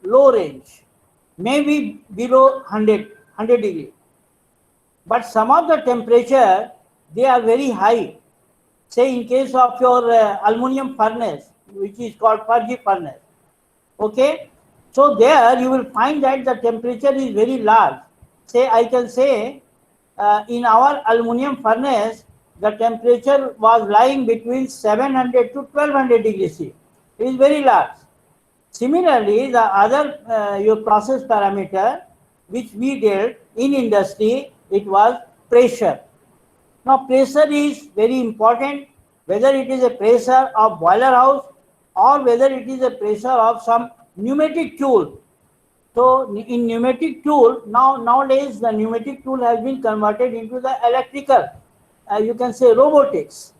low range, maybe below 100 degree. But some of the temperature, they are very high. Say in case of your aluminum furnace, which is called Purgy furnace. Okay, so there you will find that the temperature is very large. Say I can say in our aluminum furnace, the temperature was lying between 700 to 1200 degrees C. It is very large. Similarly, the other your process parameter which we dealt in industry, it was pressure. Now, pressure is very important, whether it is a pressure of boiler house or whether it is a pressure of some pneumatic tool. So, in pneumatic tool, nowadays the pneumatic tool has been converted into the electrical, you can say robotics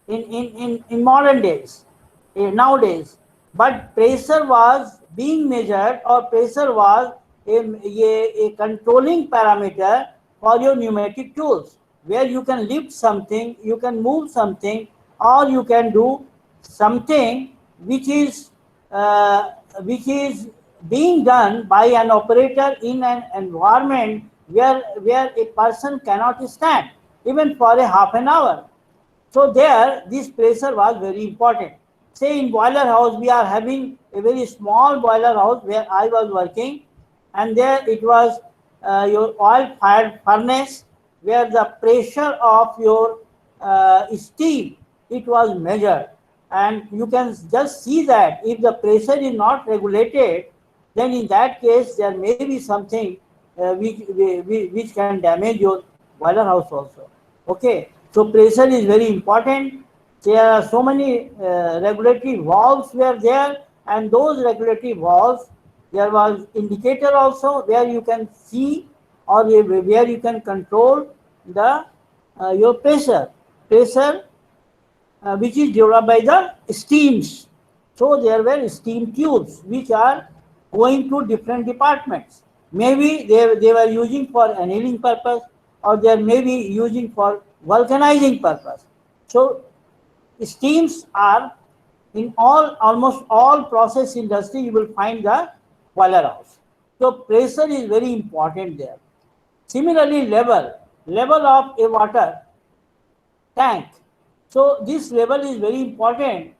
in modern days, nowadays. But pressure was being measured, or pressure was a controlling parameter for your pneumatic tools, where you can lift something, you can move something, or you can do something which is uh, being done by an operator in an environment where a person cannot stand even for a half an hour. So there, this pressure was very important. Say in boiler house, we are having a very small boiler house where I was working, and there it was your oil fired furnace, where the pressure of your steam, it was measured, and you can just see that if the pressure is not regulated, then in that case there may be something which can damage your boiler house also. Okay, so pressure is very important. There are so many regulatory valves were there, and those regulatory valves, there was indicator also where you can see, or where you can control the your pressure which is developed by the steams. So there were steam tubes which are going to different departments. Maybe they were using for annealing purpose, or they may be using for vulcanizing purpose. So steams are in almost all process industry, you will find the boiler house. So pressure is very important there. Similarly, level of a water tank. So this level is very important.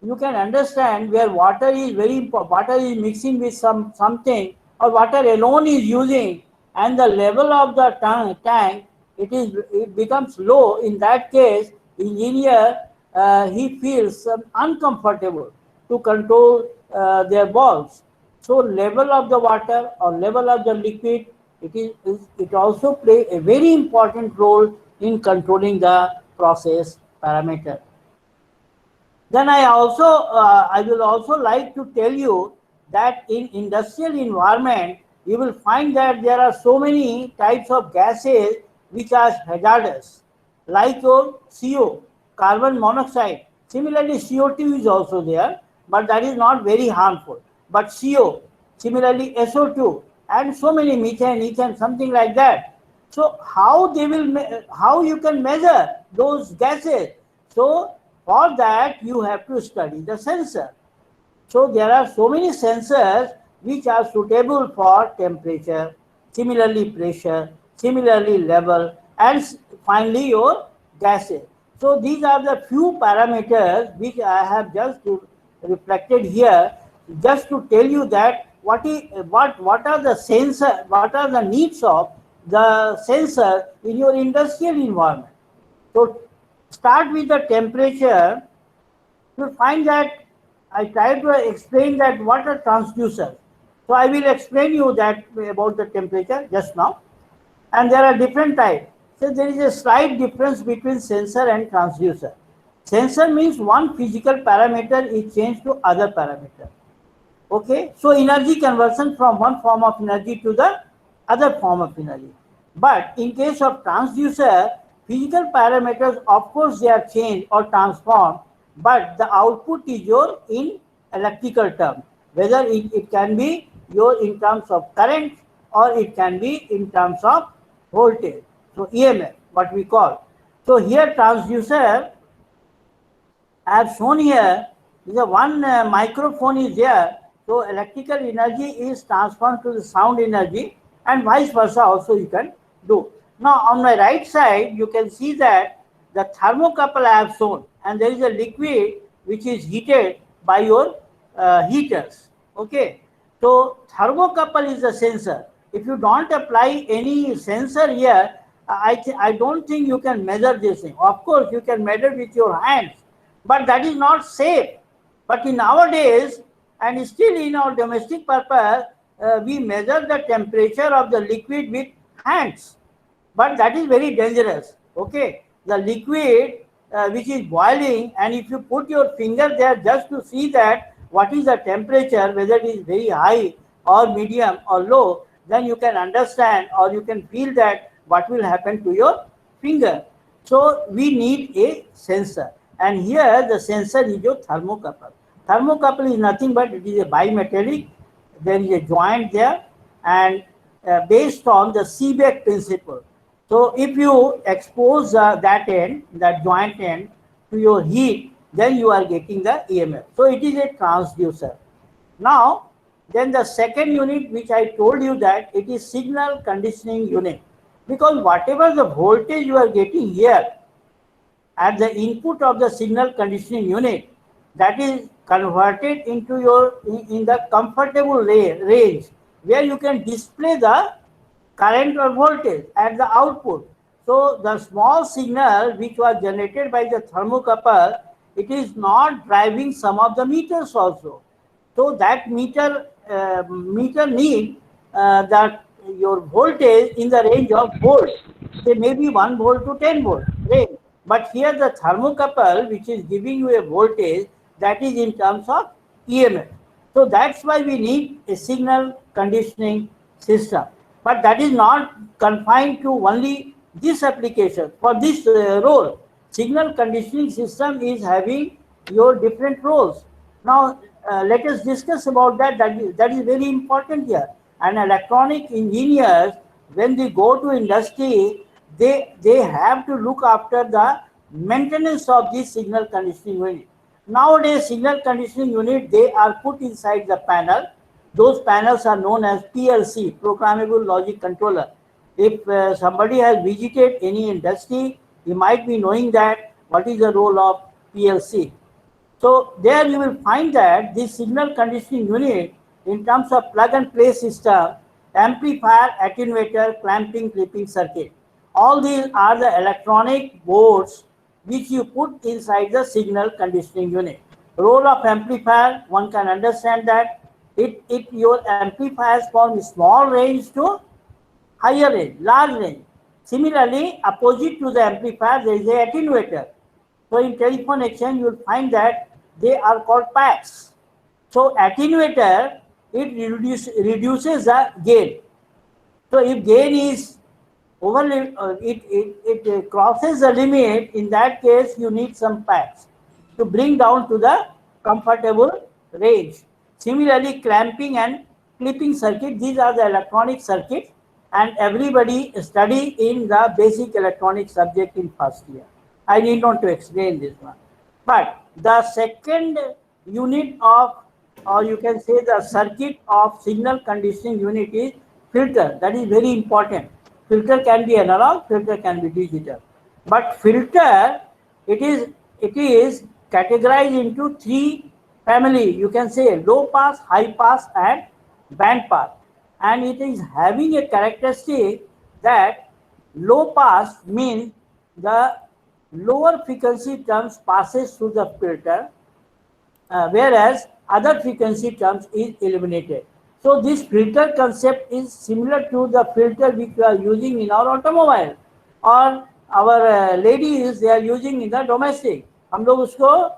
You can understand where water is very important. Water is mixing with something, or water alone is using, and the level of the tank, it becomes low. In that case, engineer he feels uncomfortable to control their valves. So level of the water or level of the liquid, it also play a very important role in controlling the process parameter. Then I will also like to tell you that in industrial environment, you will find that there are so many types of gases which are hazardous, like your CO, carbon monoxide. Similarly, CO2 is also there, but that is not very harmful. But CO, similarly SO2, and so many methane, ethane, something like that. So how you can measure those gases? So for that you have to study the sensor. So there are so many sensors which are suitable for temperature, similarly pressure, similarly level, and finally your gases. So these are the few parameters which I have just reflected here, just to tell you that what are the sensor, what are the needs of the sensor in your industrial environment. So start with the temperature. You'll find that I try to explain that what are transducers. So I will explain you that about the temperature just now. And there are different types. So there is a slight difference between sensor and transducer. Sensor means one physical parameter is changed to other parameter. Okay, so energy conversion from one form of energy to the other form of energy. But in case of transducer, physical parameters, of course, they are changed or transformed, but the output is your in electrical term. Whether it can be your in terms of current, or it can be in terms of voltage. So EMF, what we call. So here transducer, I have shown here, is a one microphone is there. So electrical energy is transformed to the sound energy, and vice versa also you can do. Now on my right side, you can see that the thermocouple I have shown, and there is a liquid which is heated by your heaters. Okay. So thermocouple is the sensor. If you don't apply any sensor here, I don't think you can measure this thing. Of course, you can measure with your hands, but that is not safe. But in nowadays, and still in our domestic purpose, we measure the temperature of the liquid with hands. But that is very dangerous. Okay, the liquid which is boiling, and if you put your finger there just to see that what is the temperature, whether it is very high or medium or low, then you can understand or you can feel that what will happen to your finger. So we need a sensor, and here the sensor is your thermocouple. Thermocouple is nothing but it is a bimetallic. There is a joint there, and based on the Seebeck principle. So if you expose that end, that joint end, to your heat, then you are getting the EMF. So it is a transducer. Now, then the second unit which I told you that it is signal conditioning unit, because whatever the voltage you are getting here at the input of the signal conditioning unit, that is converted into your in the comfortable range where you can display the current or voltage at the output. So the small signal which was generated by the thermocouple, it is not driving some of the meters also. So that meter need that your voltage in the range of volts, say maybe 1 volt to 10 volt range. But here the thermocouple which is giving you a voltage, that is in terms of EMF. So that's why we need a signal conditioning system. But that is not confined to only this application. For this role, signal conditioning system is having your different roles. Now, let us discuss about that. That is very important here. And electronic engineers, when they go to industry, they have to look after the maintenance of this signal conditioning unit. Nowadays, signal conditioning unit, they are put inside the panel. Those panels are known as PLC, Programmable Logic Controller. If somebody has visited any industry, he might be knowing that what is the role of PLC. So there you will find that this signal conditioning unit, in terms of plug and play system, amplifier, attenuator, clamping, clipping circuit, all these are the electronic boards which you put inside the signal conditioning unit. Role of amplifier, one can understand that your amplifiers from small range to higher range, large range. Similarly, opposite to the amplifier, there is a attenuator. So in telephone exchange, you will find that they are called packs. So attenuator, it reduces the gain. So if gain is over, it crosses the limit, in that case you need some packs to bring down to the comfortable range. Similarly, clamping and clipping circuit, these are the electronic circuits, and everybody study in the basic electronic subject in first year. I need not to explain this one. But the second unit of, or you can say the circuit of signal conditioning unit is filter. That is very important. Filter can be analog, filter can be digital. But filter, it is categorized into three family. You can say low pass, high pass, and band pass. And it is having a characteristic that low pass means the lower frequency terms passes through the filter, whereas other frequency terms is eliminated. So this filter concept is similar to the filter which we are using in our automobile, or our ladies, they are using in the domestic. हम लोग उसको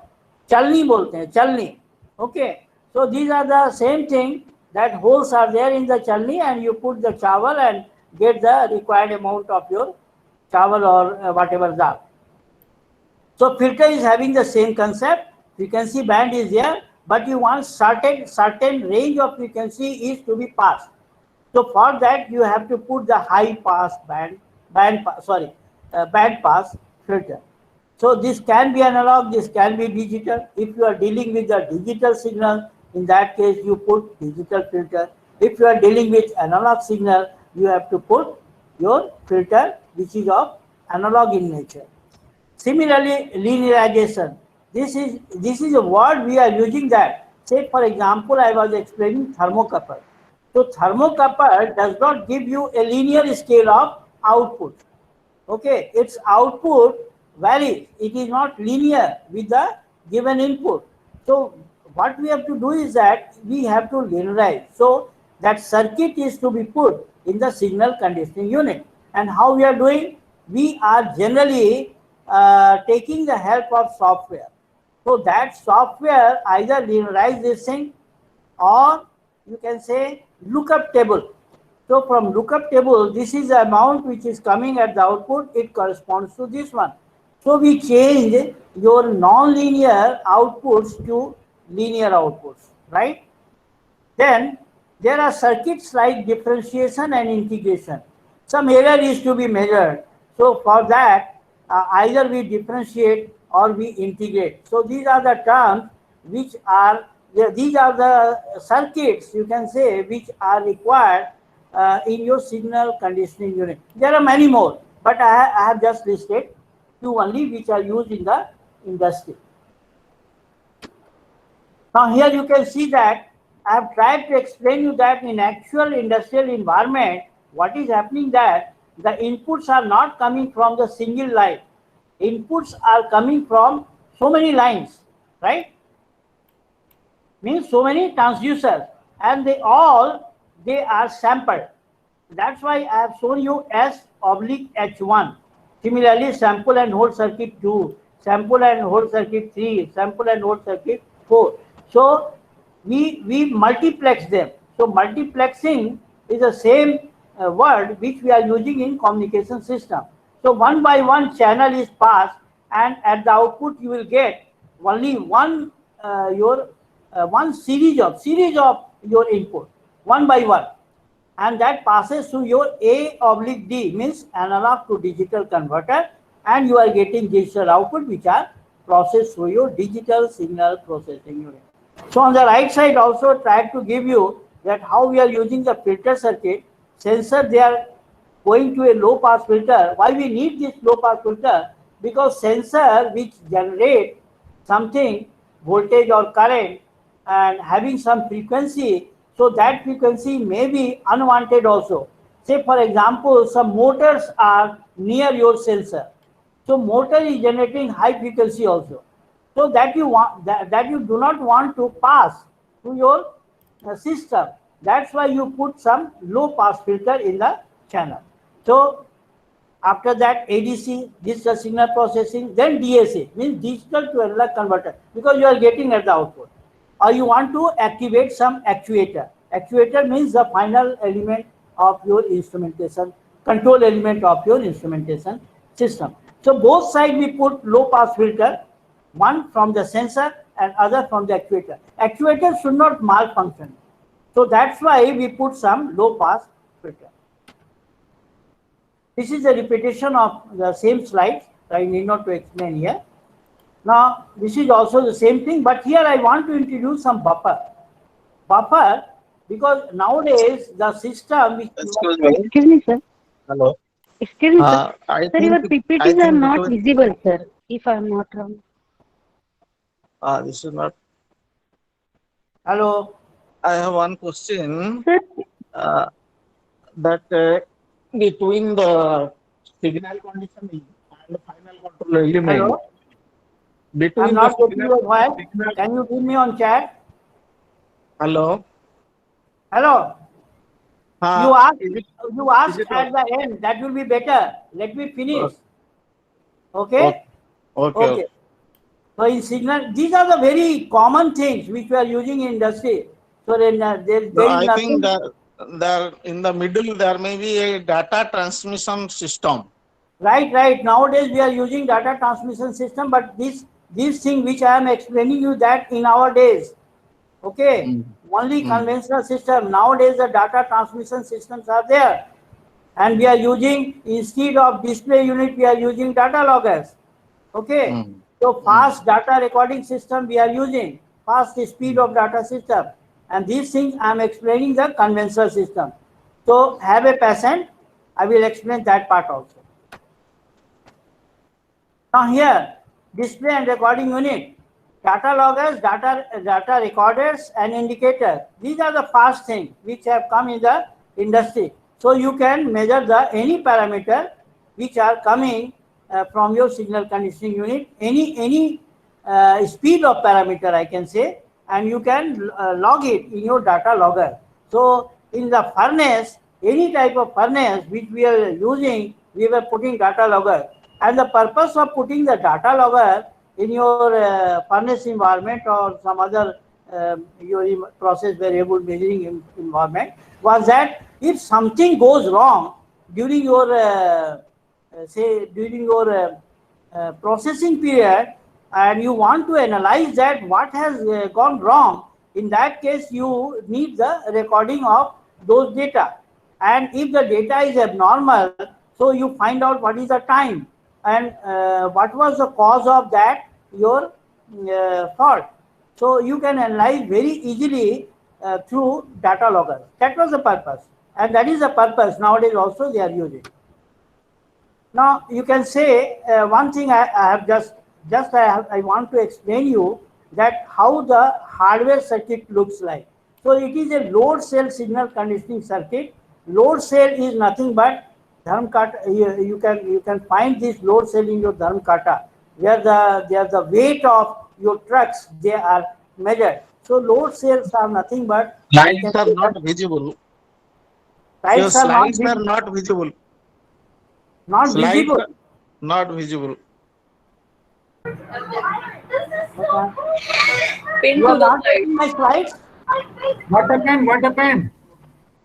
चलनी बोलते हैं, चलनी. Okay, so these are the same thing, that holes are there in the chalni, and you put the chawal and get the required amount of your chawal or whatever that. So filter is having the same concept. Frequency band is there, but you want certain range of frequency is to be passed. So for that you have to put the high pass band pass filter. So this can be analog, this can be digital. If you are dealing with the digital signal, In that case, you put digital filter. If you are dealing with analog signal, you have to put your filter which is of analog in nature. Similarly, linearization. This is a word we are using that. Say for example, I was explaining thermocouple. So thermocouple does not give you a linear scale of output. Okay, its output varies. It is not linear with the given input. So what we have to do is that we have to linearize. So that circuit is to be put in the signal conditioning unit. And how we are doing? We are generally taking the help of software. So that software either linearize this thing, or you can say lookup table. So from lookup table, this is the amount which is coming at the output, it corresponds to this one. So we change your non-linear outputs to linear outputs, right? Then there are circuits like differentiation and integration. Some error is to be measured. So for that, either we differentiate or we integrate. So these are the terms which are, these are the circuits, you can say, which are required in your signal conditioning unit. There are many more, but I have just listed two only which are used in the industry. Now here you can see that I have tried to explain you that in actual industrial environment, what is happening that the inputs are not coming from the single line. Inputs are coming from so many lines, right? Means so many transducers, and they are sampled. That's why I have shown you S/H1. Similarly, sample and hold circuit 2, sample and hold circuit 3, sample and hold circuit 4. So we multiplex them. So multiplexing is the same word which we are using in communication system. So one by one channel is passed, and at the output you will get only one one series of your input, one by one, and that passes through your A/D, means analog to digital converter, and you are getting digital output which are processed through your digital signal processing unit. So on the right side also try to give you that how we are using the filter circuit. Sensor, they are going to a low pass filter. Why we need this low pass filter? Because sensor which generate something, voltage or current, and having some frequency, so that frequency may be unwanted also. Say for example, some motors are near your sensor. So motor is generating high frequency also. So that you want, that you do not want to pass to your system. That's why you put some low pass filter in the channel. So after that ADC, digital signal processing, then DAC, means digital to analog converter, because you are getting at the output. Or you want to activate some actuator. Actuator means the final element of your instrumentation, control element of your instrumentation system. So both sides we put low pass filter, one from the sensor and other from the actuator. Actuator should not malfunction. So that's why we put some low pass filter. This is a repetition of the same slides. I need not to explain here. Now this is also the same thing, but here I want to introduce some buffer. Buffer, because nowadays the system which Excuse me, sir. Hello. Excuse me, sir. I Sir, your think I PPTs are think not because visible, sir, if I am not wrong. this is not. hello. I have one question. Sir, That between the signal conditioning and the final control element, Hello. I'm between the not getting signal your voice. signal. Can you give me on chat? Hello. Hello. Uh, You ask. is it You is ask it at the end. That will be better. Let me finish. Okay. okay? Okay. Okay. So in signal, these are the very common things which we are using in industry. So then there No, is I think nothing. that there in the middle there may be a data transmission system. Right. Nowadays we are using data transmission system, but this thing which I am explaining you that in our days, okay, Mm. only Mm. conventional system. Nowadays the data transmission systems are there, and we are using, instead of display unit, we are using data loggers. Okay, Mm. so Mm. fast data recording system we are using. fast speed of data system. And these things I am explaining the conventional system. So have a patient, I will explain that part also. Now here, display and recording unit, data loggers, data recorders and indicators. These are the fast things which have come in the industry. So you can measure the any parameter which are coming from your signal conditioning unit, any speed of parameter I can say, and you can log it in your data logger. So in the furnace, any type of furnace which we are using, we were putting data logger. And the purpose of putting the data logger in your furnace environment or some other your process variable measuring environment was that if something goes wrong during your say during your processing period, and you want to analyze that what has gone wrong, in that case you need the recording of those data. And if the data is abnormal, so you find out what is the time and what was the cause of that your fault. So you can analyze very easily through data logger. That was the purpose, and that is the purpose nowadays also they are using. Now you can say one thing I have I want to explain you that how the hardware circuit looks like. So it is a load cell signal conditioning circuit. Load cell is nothing but Dharmkata. You can find this load cell in your Dharmkata, where the weight of your trucks they are measured. So load cells are nothing but Slides are not visible. Your slides slides are not visible. not Slides visible. are not visible. Pin You to are the not slide. getting my slides. What happened? What happened?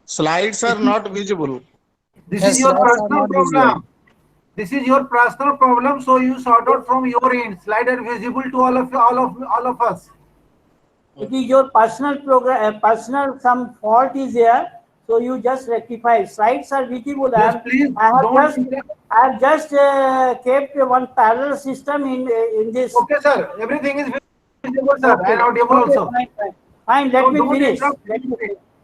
Slides are not visible. This Yes, is your slides are personal not visible. problem. This is your personal problem. So you sort out from your end. Slide are visible to all of us. It is your personal program, personal some fault is there. So you just rectify. Slides are visible. Yes, please I have just kept one parallel system in this. Okay, sir. Everything is visible, sir, and audible Okay, also. fine. Let So me don't finish. interrupt,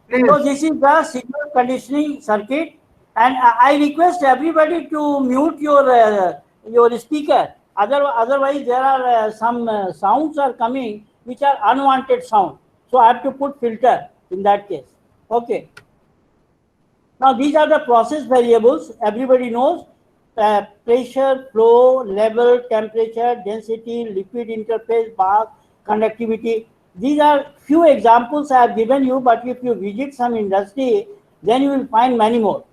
please. So this is the signal conditioning circuit, and I request everybody to mute your speaker. Otherwise, there are some sounds are coming which are unwanted sound. So I have to put filter in that case. Okay. Now these are the process variables. Everybody knows pressure, flow, level, temperature, density, liquid interface, bar, conductivity. These are few examples I have given you, but if you visit some industry, then you will find many more.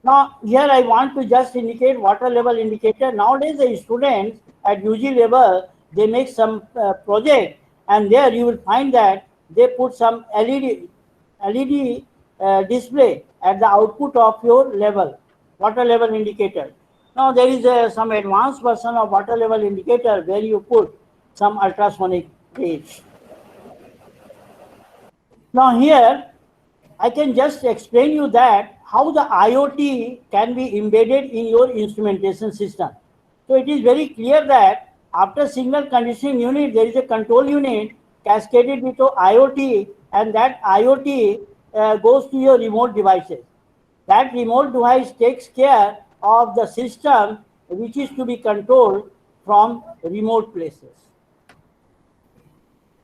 Now here I want to just indicate water level indicator. Nowadays the students at UG level, they make some project, and there you will find that they put some LED display at the output of your level, water level indicator. Now there is some advanced version of water level indicator where you put some ultrasonic gauge. Now here I can just explain you that how the IoT can be embedded in your instrumentation system. So it is very clear that after signal conditioning unit, there is a control unit cascaded with IoT, and that IoT goes to your remote devices. That remote device takes care of the system which is to be controlled from remote places.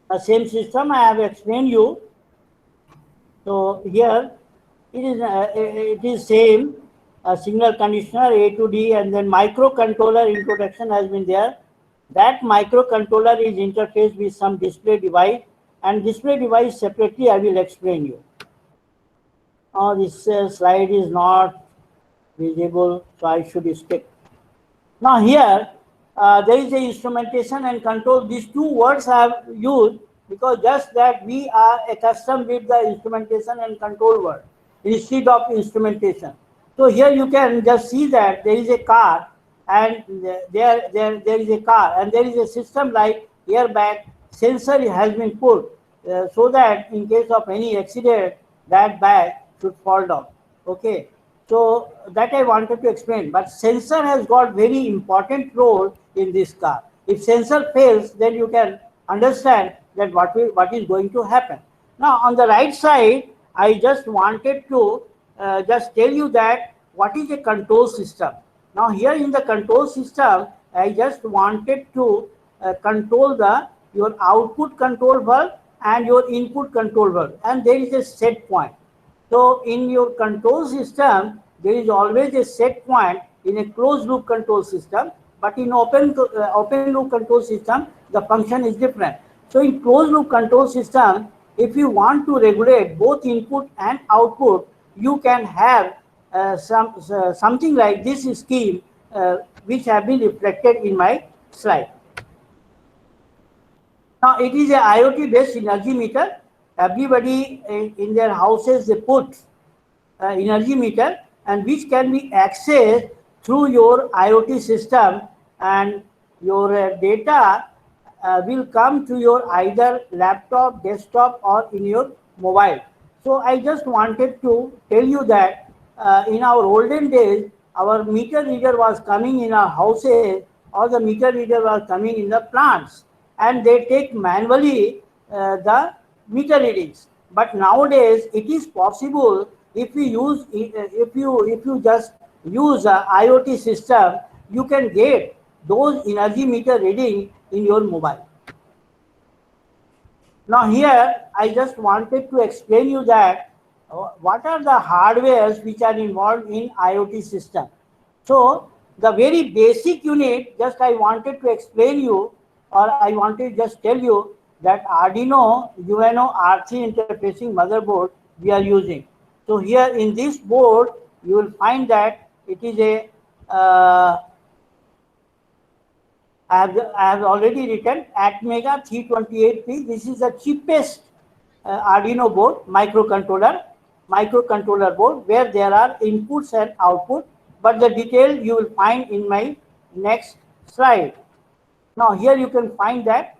The same system I have explained you. So here it is same signal conditioner A to D, and then microcontroller introduction has been there. That microcontroller is interfaced with some display device, and display device separately I will explain you. Now this slide is not visible, so I should skip. Now here there is the instrumentation and control. These two words I have used because just that we are accustomed with the instrumentation and control word instead of instrumentation. So here you can just see that there is a car, and there is a car, and there is a system like airbag sensor has been put so that in case of any accident that bag should fall down. Okay. So that I wanted to explain, but sensor has got very important role in this car. If sensor fails, then you can understand that what is going to happen. Now on the right side, I just wanted to just tell you that what is a control system. Now here in the control system, I just wanted to control your output control valve and your input control valve, and there is a set point. So in your control system, there is always a set point in a closed loop control system, but in open loop control system, the function is different. So in closed loop control system, if you want to regulate both input and output, you can have something like this scheme, which have been reflected in my slide. Now it is a IoT based energy meter. Everybody in their houses, they put energy meter, and which can be accessed through your IoT system, and your data will come to your either laptop, desktop, or in your mobile. So I just wanted to tell you that in our olden days, our meter reader was coming in our houses, or the meter reader was coming in the plants, and they take manually the meter readings. But nowadays it is possible, if you just use a IoT system, you can get those energy meter reading in your mobile. Now here I just wanted to explain you that what are the hardwares which are involved in IoT system. So the very basic unit, just I wanted to explain you, or I wanted to just tell you that Arduino UNO R3 interfacing motherboard we are using. So here in this board, you will find that it is a I have already written Atmega 328P. This is the cheapest Arduino board, microcontroller board, where there are inputs and outputs, but the detail you will find in my next slide. Now here you can find that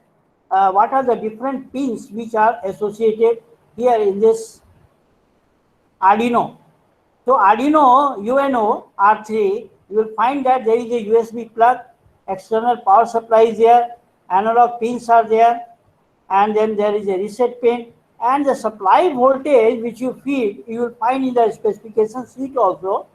what are the different pins which are associated here in this Arduino. So Arduino UNO R3, you will find that there is a USB plug, external power supply is there, analog pins are there, and then there is a reset pin, and the supply voltage which you feed, you will find in the specification sheet also.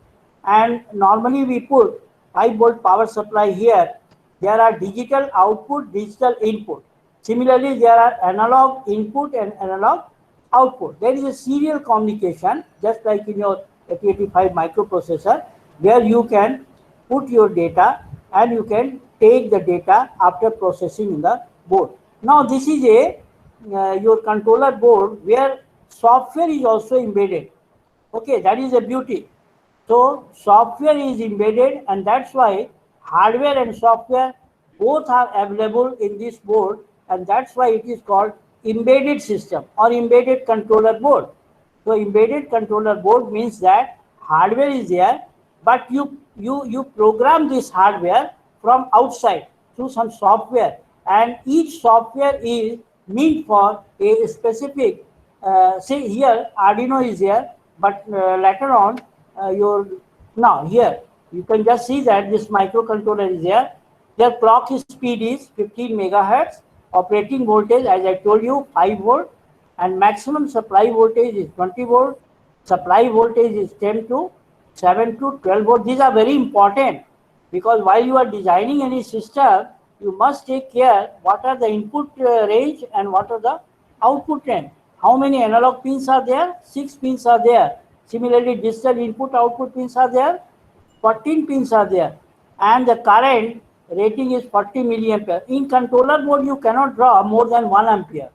And normally we put 5-volt power supply here. There are digital output, digital input. Similarly, there are analog input and analog output. There is a serial communication, just like in your 8085 microprocessor, where you can put your data and you can take the data after processing in the board. Now this is a your controller board where software is also embedded. Okay, that is a beauty. So software is embedded, and that's why hardware and software both are available in this board, and that's why it is called embedded system or embedded controller board. So embedded controller board means that hardware is there, but you program this hardware from outside through some software, and each software is meant for a specific say here Arduino is here, but later on now here you can just see that this microcontroller is here. Their clock speed is 15 megahertz, operating voltage as I told you 5 volt, and maximum supply voltage is 20 volt, supply voltage is 10 to 7 to 12 volt. These are very important, because while you are designing any system, you must take care what are the input range and what are the output range. How many analog pins are there? 6 pins are there. Similarly, digital input output pins are there. 14 pins are there, and the current rating is 40 milliampere. In controller board, you cannot draw more than 1 ampere.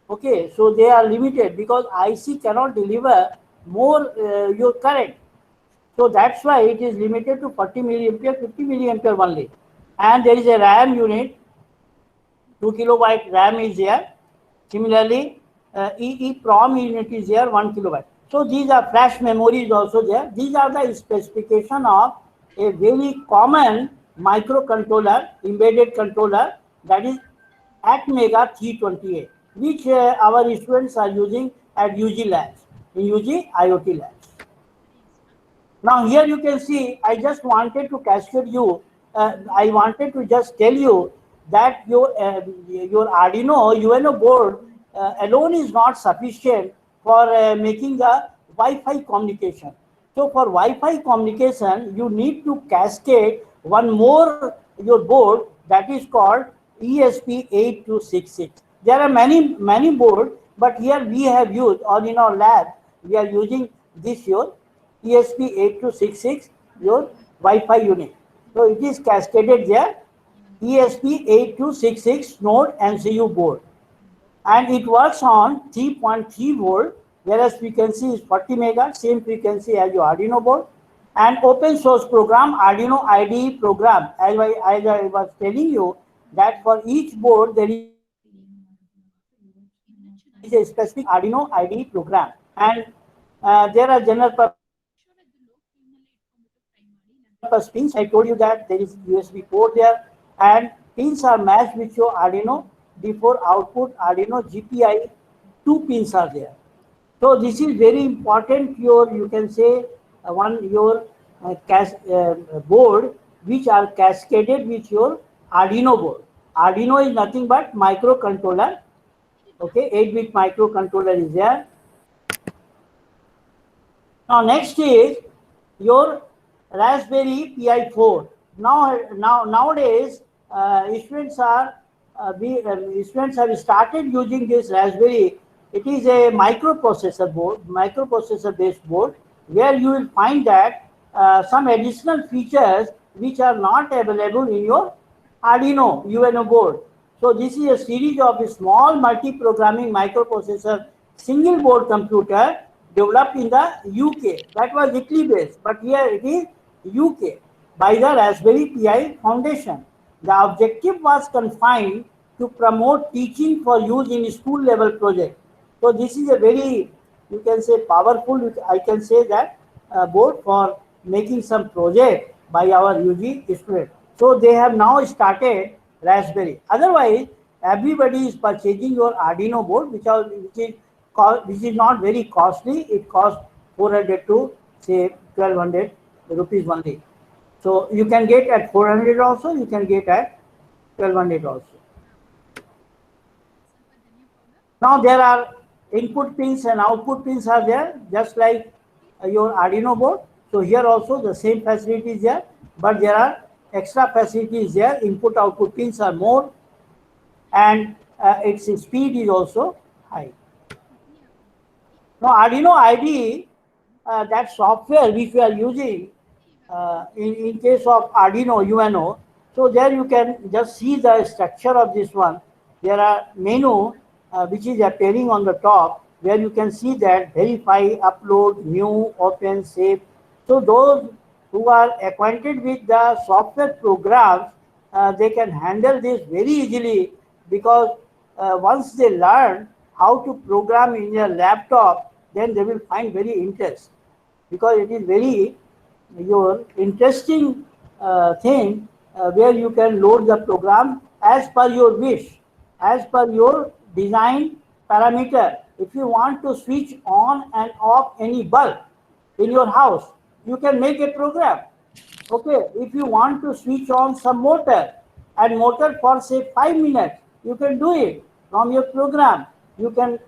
Okay, so they are limited because IC cannot deliver more your current. So that's why it is limited to 40 milliampere, 50 milliampere only. And there is a RAM unit, 2 kilobyte RAM is there. Similarly, EEPROM unit is there, 1 kilobyte. So these are flash memories also there. These are the specification of a very common microcontroller, embedded controller, that is Atmega 328, which our students are using at UG Labs, in UG IoT Labs. Now here you can see, I just wanted to cascade you, I wanted to just tell you that your Arduino UNO board alone is not sufficient for making the Wi-Fi communication. So for Wi-Fi communication, you need to cascade one more your board, that is called ESP8266. There are many boards, but here we have used, or in our lab, we are using this your ESP8266, your Wi-Fi unit. So it is cascaded there, ESP8266 node MCU board, and it works on 3.3 volt, whereas frequency is 40 megahertz, same frequency as your Arduino board. And open source program, Arduino IDE program, as I was telling you, that for each board there is a specific Arduino IDE program, and there are general purpose pins. I told you that there is USB port there, and pins are matched with your Arduino D4 output, Arduino GPI. 2 pins are there. So this is very important. You can say your board which are cascaded with your Arduino board. Arduino is nothing but microcontroller. Okay, 8-bit microcontroller is there. Now next is your Raspberry Pi 4. Nowadays students have started using this Raspberry. It is a microprocessor based board, where you will find that some additional features which are not available in your Arduino UNO board. So this is a series of a small multi-programming microprocessor single board computer developed in the UK. That was Italy based, but here it is UK by the Raspberry Pi Foundation. The objective was confined to promote teaching for use in school level project. So this is a very, you can say, powerful, I can say that, board for making some project by our UG students. So they have now started Raspberry. Otherwise, everybody is purchasing your Arduino board, which is not very costly. It costs 400 to say 1200 rupees only. So you can get at 400 also, you can get at 1200 also. Now there are input pins and output pins are there, just like your Arduino board. So here also the same facility is there, but there are extra facilities there. Input output pins are more, and its speed is also high. Now Arduino IDE, that software which we are using in case of Arduino UNO, so there you can just see the structure of this one. There are menu which is appearing on the top, where you can see that verify, upload, new, open, save. So those who are acquainted with the software programs, they can handle this very easily, because once they learn how to program in your laptop, then they will find very interest, because it is very your interesting thing, where you can load the program as per your wish, as per your design parameter. If you want to switch on and off any bulb in your house, you can make a program. Okay, if you want to switch on some motor for say 5 minutes, you can do it from your program. You can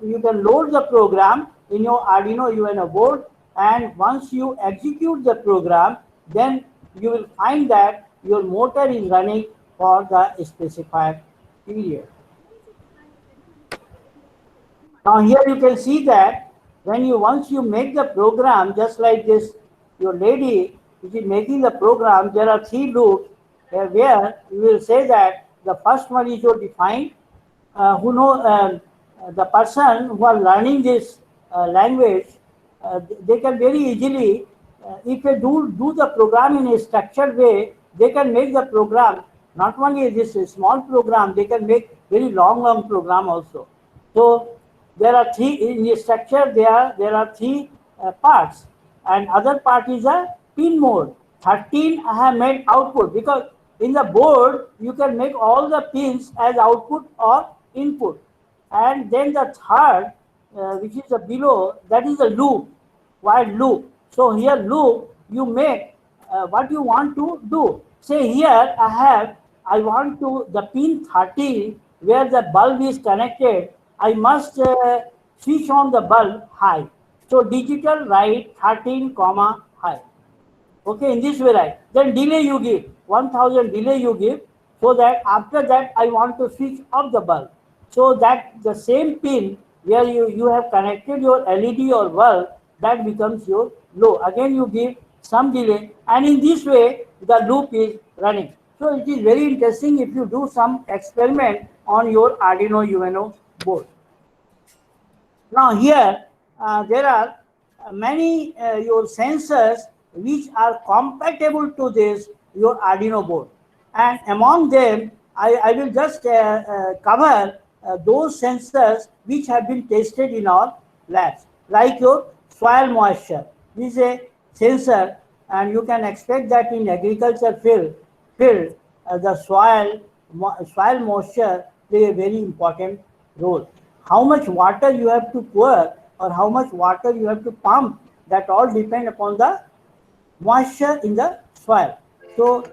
load the program in your Arduino UNO board, and once you execute the program, then you will find that your motor is running for the specified period. Now here you can see that once you make the program, just like this, your lady which is making the program, there are 3 loops where you will say that the first one is your define, the person who are learning this language, they can very easily, if they do the program in a structured way, they can make the program, not only this small program, they can make very long program also. So there are 3 in the structure. There are 3 parts, and other part is a pin mode. 13 I have made output, because in the board you can make all the pins as output or input. And then the third, which is below, that is a loop, while loop. So here loop, you make what you want to do. Say here I have I want to, the pin 13 where the bulb is connected, I must switch on the bulb high. So digital write 13 comma high. Okay, in this way, right? Then delay you give 1000 delay you give, so that after that I want to switch off the bulb. So that the same pin where you have connected your LED or bulb, that becomes your low. Again you give some delay, and in this way the loop is running. So it is very interesting if you do some experiment on your Arduino UNO board. Now here there are many your sensors which are compatible to this your Arduino board, and among them I will just cover those sensors which have been tested in our labs, like your soil moisture. This is a sensor, and you can expect that in agriculture field the soil moisture play a very important role. How much water you have to pour or how much water you have to pump, that all depend upon the moisture in the soil. So,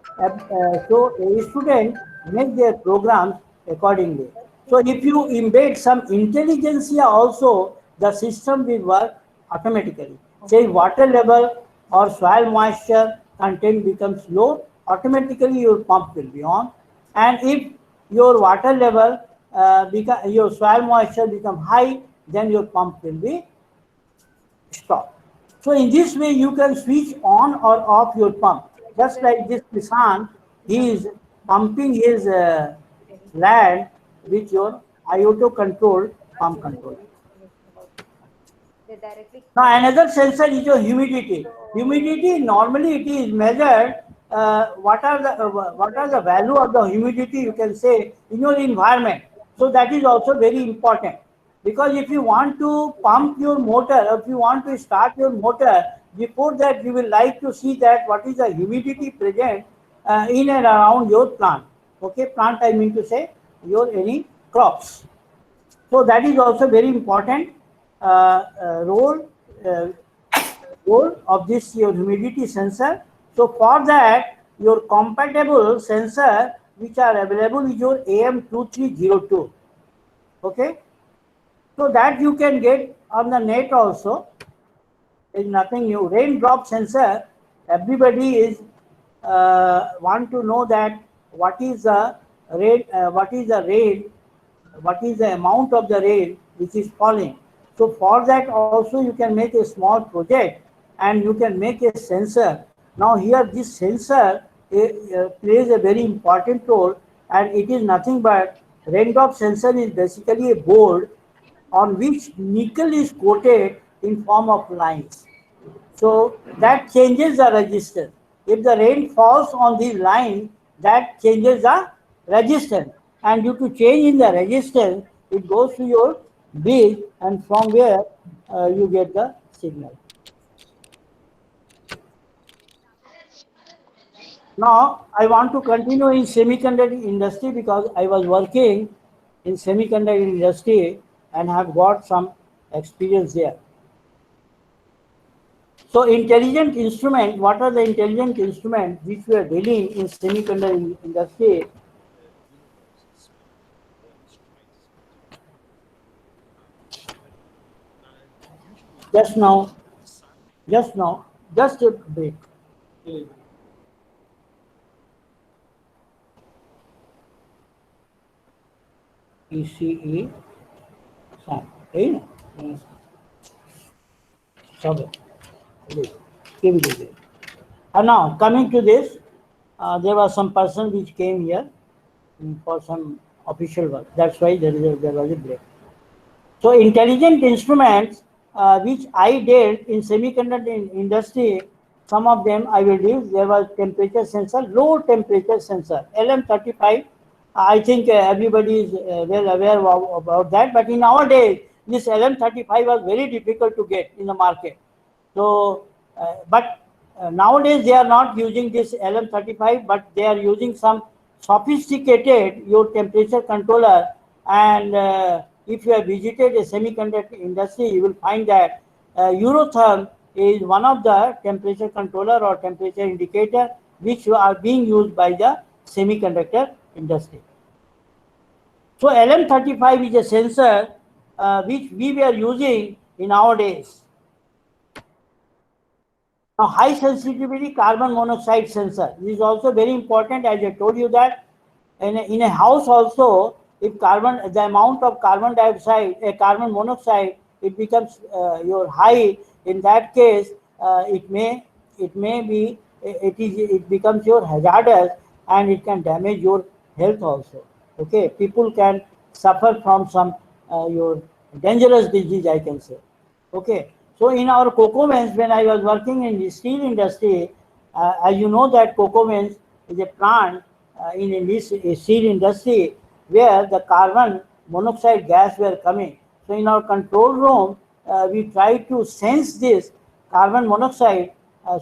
so a student make their programs accordingly. So if you embed some intelligence also, the system will work automatically. Say water level or soil moisture content becomes low, automatically your pump will be on. And if your water level your soil moisture become high, then your pump will be stopped. So in this way you can switch on or off your pump. Just like this Kisan, he is pumping his land with your IOTO controlled pump control. Now another sensor is your humidity. Humidity, normally it is measured what are the value of the humidity, you can say, in your environment. So that is also very important, because if you want to pump your motor, or if you want to start your motor, before that you will like to see that what is the humidity present in and around your plant. Okay, plant I mean to say your any crops. So that is also very important role of this your humidity sensor. So for that, your compatible sensor which are available is your AM2302. Okay, so that you can get on the net also. Is nothing new. Raindrop sensor. Everybody is want to know that what is the rain, what is the amount of the rain which is falling. So for that also you can make a small project and you can make a sensor. Now here this sensor plays a very important role, and it is nothing but raindrop sensor is basically a board on which nickel is coated in form of lines. So that changes the resistance. If the rain falls on these lines, that changes the resistance, and due to change in the resistance, it goes to your bridge, and from where you get the signal. Now I want to continue in semiconductor industry, because I was working in semiconductor industry and have got some experience there. So intelligent instrument, what are the intelligent instruments which we are dealing in semiconductor industry? Just a break. ECE sound. And now coming to this, there was some person which came here for some official work. That's why there was a break. So intelligent instruments which I did in semiconductor industry, some of them I will use. There was temperature sensor, low temperature sensor, LM35. I think everybody is well aware about that. But in our days, this LM35 was very difficult to get in the market. So, nowadays they are not using this LM35, but they are using some sophisticated your temperature controller. And if you have visited a semiconductor industry, you will find that Eurotherm is one of the temperature controller or temperature indicator which are being used by the semiconductor industry. So LM35 is a sensor which we were using in nowadays. Now, high sensitivity carbon monoxide sensor. This is also very important, as I told you that in a house also, if the amount of carbon dioxide, carbon monoxide, it becomes your high. In that case, it becomes your hazardous, and it can damage your health also. Okay, people can suffer from some your dangerous disease, I can say. Okay, so in our cocoa vents, when I was working in the steel industry, as you know that cocoa vents is a plant in this steel industry where the carbon monoxide gas were coming. So in our control room, we try to sense this carbon monoxide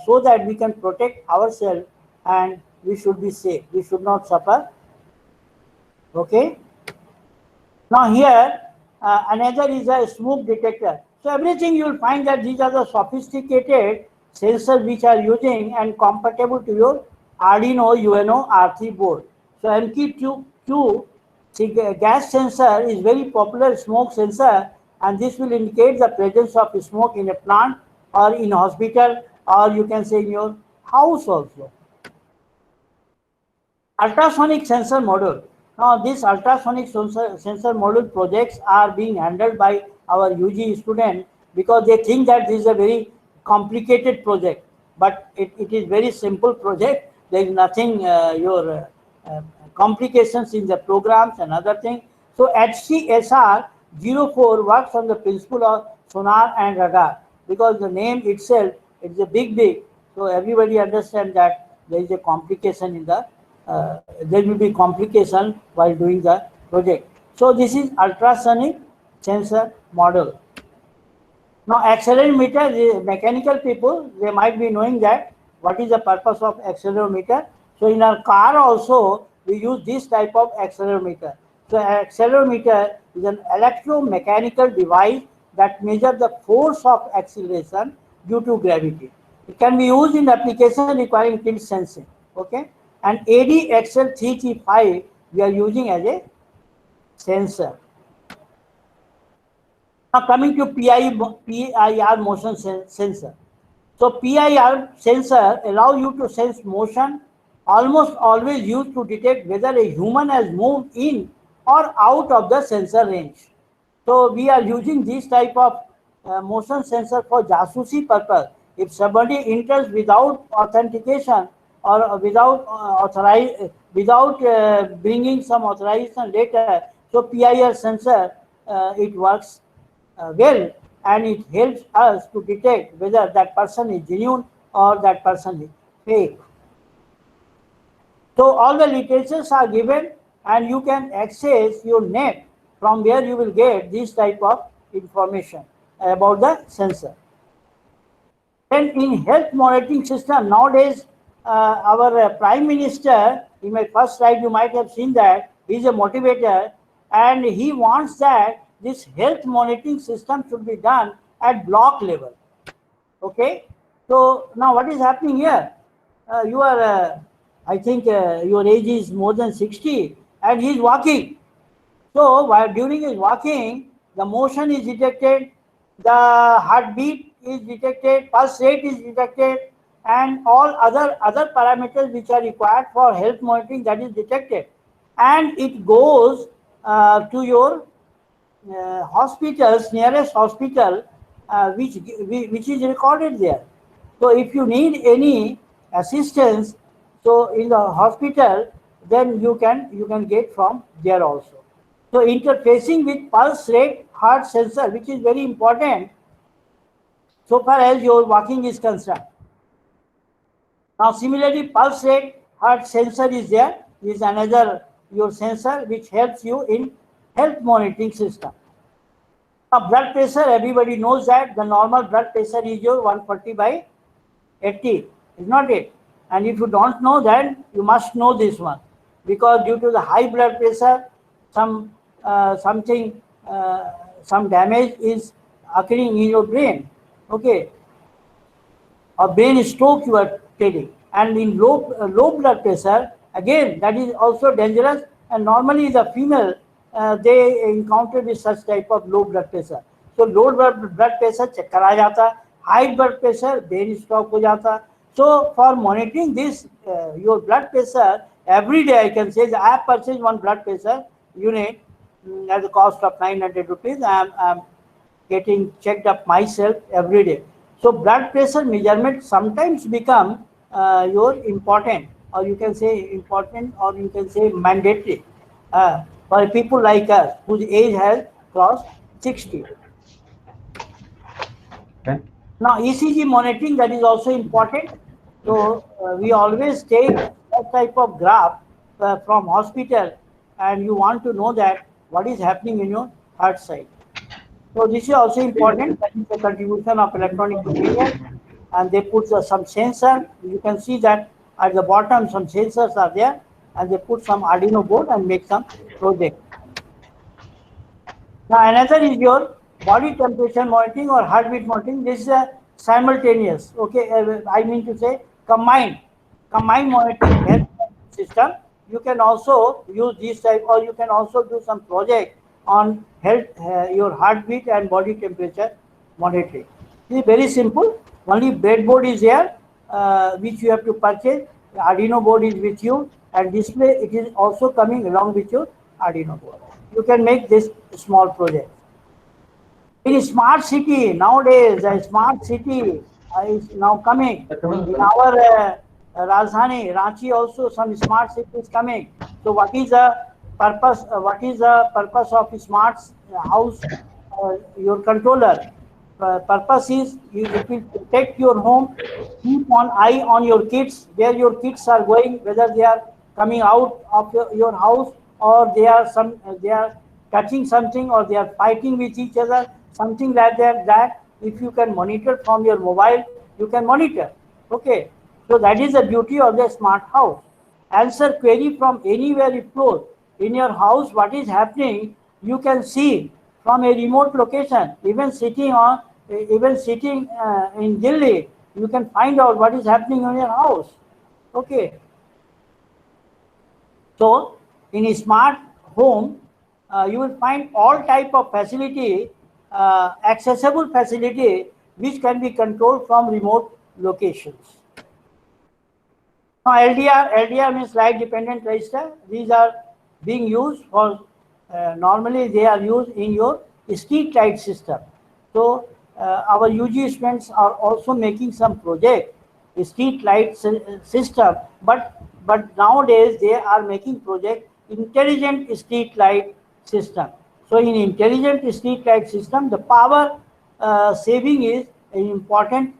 so that we can protect ourselves and we should be safe. We should not suffer. Okay. Now here, another is a smoke detector. So everything you will find that these are the sophisticated sensors which are using and compatible to your Arduino UNO R3 board. So MQ2 gas sensor is very popular smoke sensor, and this will indicate the presence of smoke in a plant or in hospital, or you can say in your house also. Ultrasonic sensor module. Now, this ultrasonic sensor module projects are being handled by our UG students because they think that this is a very complicated project, but it is very simple project. There is nothing complications in the programs and other things. So HCSR 04 works on the principle of sonar and radar because the name itself is a big. So everybody understands that there is a complication in the there will be complication while doing the project. So this is ultrasonic sensor model. Now accelerometer, the mechanical people, they might be knowing that what is the purpose of accelerometer. So in our car also, we use this type of accelerometer. So accelerometer is an electromechanical device that measures the force of acceleration due to gravity. It can be used in application requiring tilt sensing. Okay. And ADXL335 we are using as a sensor. Now coming to PIR motion sensor. So PIR sensor allow you to sense motion, almost always used to detect whether a human has moved in or out of the sensor range. So we are using this type of motion sensor for jasusi purpose. If somebody enters without authentication or without bringing some authorization later, so PIR sensor it works well, and it helps us to detect whether that person is genuine or that person is fake. So all the literatures are given, and you can access your net from where you will get this type of information about the sensor. Then in health monitoring system, nowadays our Prime Minister, in my first slide you might have seen that, he is a motivator, and he wants that this health monitoring system should be done at block level. Okay, so now what is happening here? You are, I think your age is more than 60, and he is walking. So while during his walking, the motion is detected, the heartbeat is detected, pulse rate is detected, and all other parameters which are required for health monitoring, that is detected, and it goes to your hospitals, nearest hospital, which is recorded there. So if you need any assistance, so in the hospital, then you can get from there also. So interfacing with pulse rate heart sensor, which is very important so far as your walking is concerned. Now similarly, pulse rate heart sensor is there. This is another your sensor which helps you in health monitoring system. Now blood pressure, everybody knows that the normal blood pressure is your 140/80, is not it? And if you don't know that, you must know this one, because due to the high blood pressure, some damage is occurring in your brain. Okay, a brain stroke you are telling, and in low blood pressure, Again, that is also dangerous, and normally the female they encounter with such type of low blood pressure. So low blood pressure चक्कर आ जाता, high blood pressure brain stroke हो जाता. So for monitoring this your blood pressure every day, I can say that I have purchased one blood pressure unit at the cost of 900 rupees. I'm getting checked up myself every day. So blood pressure measurement sometimes become your important, or you can say important, or you can say mandatory for people like us whose age has crossed 60. Okay. Now ECG monitoring, that is also important. So we always take that type of graph from hospital, and you want to know that what is happening in your heart side. So this is also important. That is the contribution of electronic material, and they put some sensor. You can see that at the bottom some sensors are there, and they put some Arduino board and make some project. Now another is your body temperature monitoring or heartbeat monitoring. This is a simultaneous. Okay, I mean to say combined monitoring health system. You can also use this type, or you can also do some project on health, your heartbeat and body temperature monitoring. It is very simple. Only breadboard is there, which you have to purchase. The Arduino board is with you, and display it is also coming along with your Arduino board. You can make this small project. In smart city nowadays, a smart city is now coming. In our Rajdhani, Ranchi also some smart city is coming. So what is the purpose? What is the purpose of smart house? Your controller. Purpose is it will protect your home. Keep an eye on your kids, where your kids are going, whether they are coming out of your house, or they are touching something, or they are fighting with each other, something like that. That if you can monitor from your mobile, you can monitor. Okay, so that is the beauty of the smart house. Answer query from anywhere if close. In your house, what is happening, you can see from a remote location. Even sitting in Delhi, you can find out what is happening in your house. Okay. So in a smart home, you will find all type of facility, accessible facility, which can be controlled from remote locations. Now LDR means light dependent resistor. These are being used for, normally they are used in your street light system. So our UG students are also making some project, street light system, but nowadays they are making project intelligent street light system. So in intelligent street light system, the power saving is an important,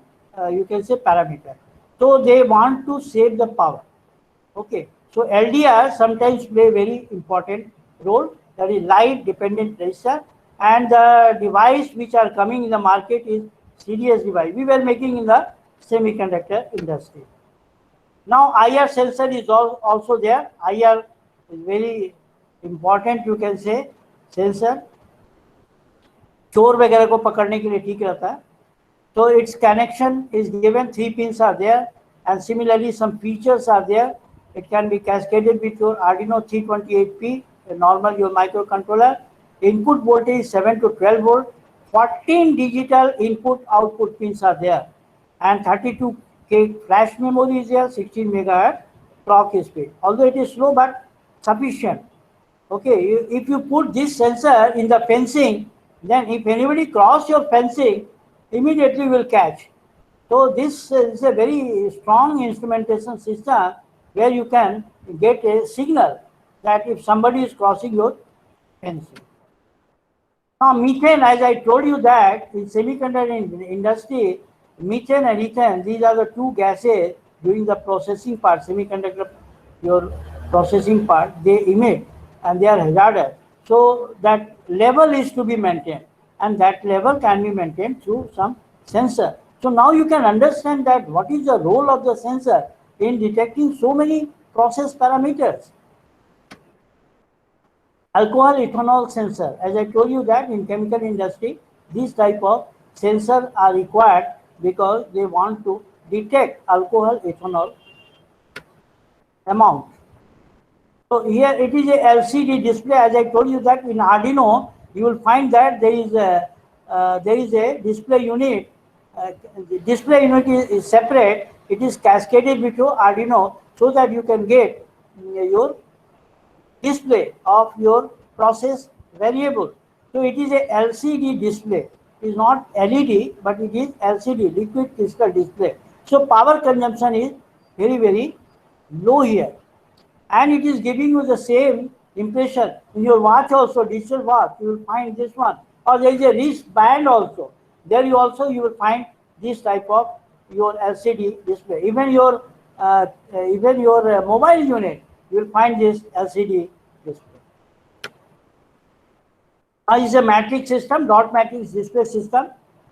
you can say, parameter. So they want to save the power. Okay. So LDR sometimes play very important role. That is light dependent resistor, and the device which are coming in the market is CDS device. We were making in the semiconductor industry. Now IR sensor is also there. IR is very important, you can say, sensor. चोर वगैरह को पकड़ने के लिए ठीक रहता है. So its connection is given, 3 pins are there, and similarly some features are there. It can be cascaded with your Arduino 328P, a normal your microcontroller. Input voltage is 7 to 12 volt. 14 digital input output pins are there, and 32K flash memory is there, 16 megahertz clock speed. Although it is slow, but sufficient. Okay, if you put this sensor in the fencing, then if anybody cross your fencing, immediately will catch. So this is a very strong instrumentation system where you can get a signal that if somebody is crossing your fencing. Now methane, as I told you that in semiconductor industry, methane and ethane, these are the two gases during the processing part, semiconductor, your processing part, they emit and they are hazardous. So that level is to be maintained, and that level can be maintained through some sensor. So now you can understand that what is the role of the sensor in detecting so many process parameters. Alcohol ethanol sensor, as I told you that in chemical industry, these type of sensors are required because they want to detect alcohol ethanol amount. So here it is a LCD display. As I told you that in Arduino, you will find that there is a display unit. The display unit is separate. It is cascaded with your Arduino so that you can get your display of your process variable. So it is a LCD display. It is not LED, but it is LCD, liquid crystal display. So power consumption is very low here, and it is giving you the same impression in your watch also, digital watch. You will find this one, or there is a wristband also. There you will find this type of your LCD display. Even your mobile unit, you will find this LCD display. Now is a matrix system, dot matrix display system.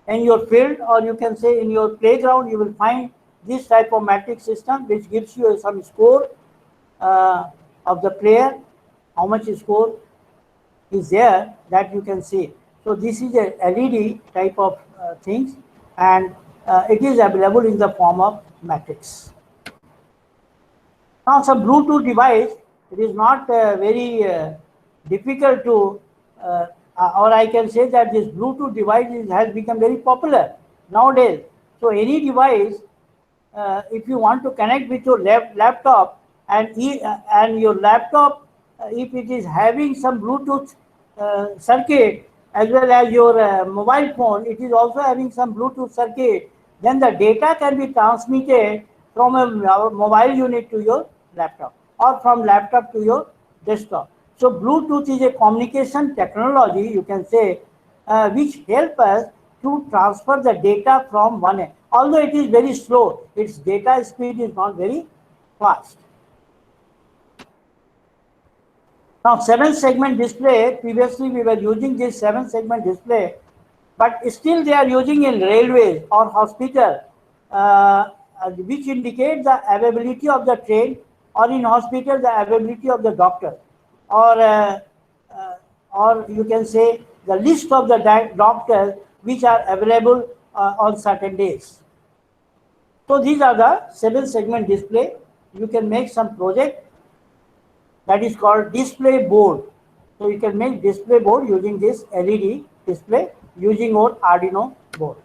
In your field, or you can say in your playground, you will find this type of matrix system which gives you some score of the player, how much score is there, that you can see. So this is a LED type of things, and it is available in the form of matrix. Now some Bluetooth device, it is not very difficult to, or I can say that this Bluetooth device has become very popular nowadays. So any device, if you want to connect with your laptop, and your laptop, if it is having some Bluetooth circuit, as well as your mobile phone, it is also having some Bluetooth circuit, then the data can be transmitted from a mobile unit to your laptop, or from laptop to your desktop. So Bluetooth is a communication technology, you can say, which help us to transfer the data from one end. Although it is very slow, its data speed is not very fast. Now 7-segment display, previously we were using this 7-segment display, but still they are using in railways or hospital, which indicate the availability of the train, or in hospital the availability of the doctor, or you can say the list of the doctors which are available on certain days. So these are the 7-segment display. You can make some project that is called display board. So you can make display board using this LED display using your Arduino board.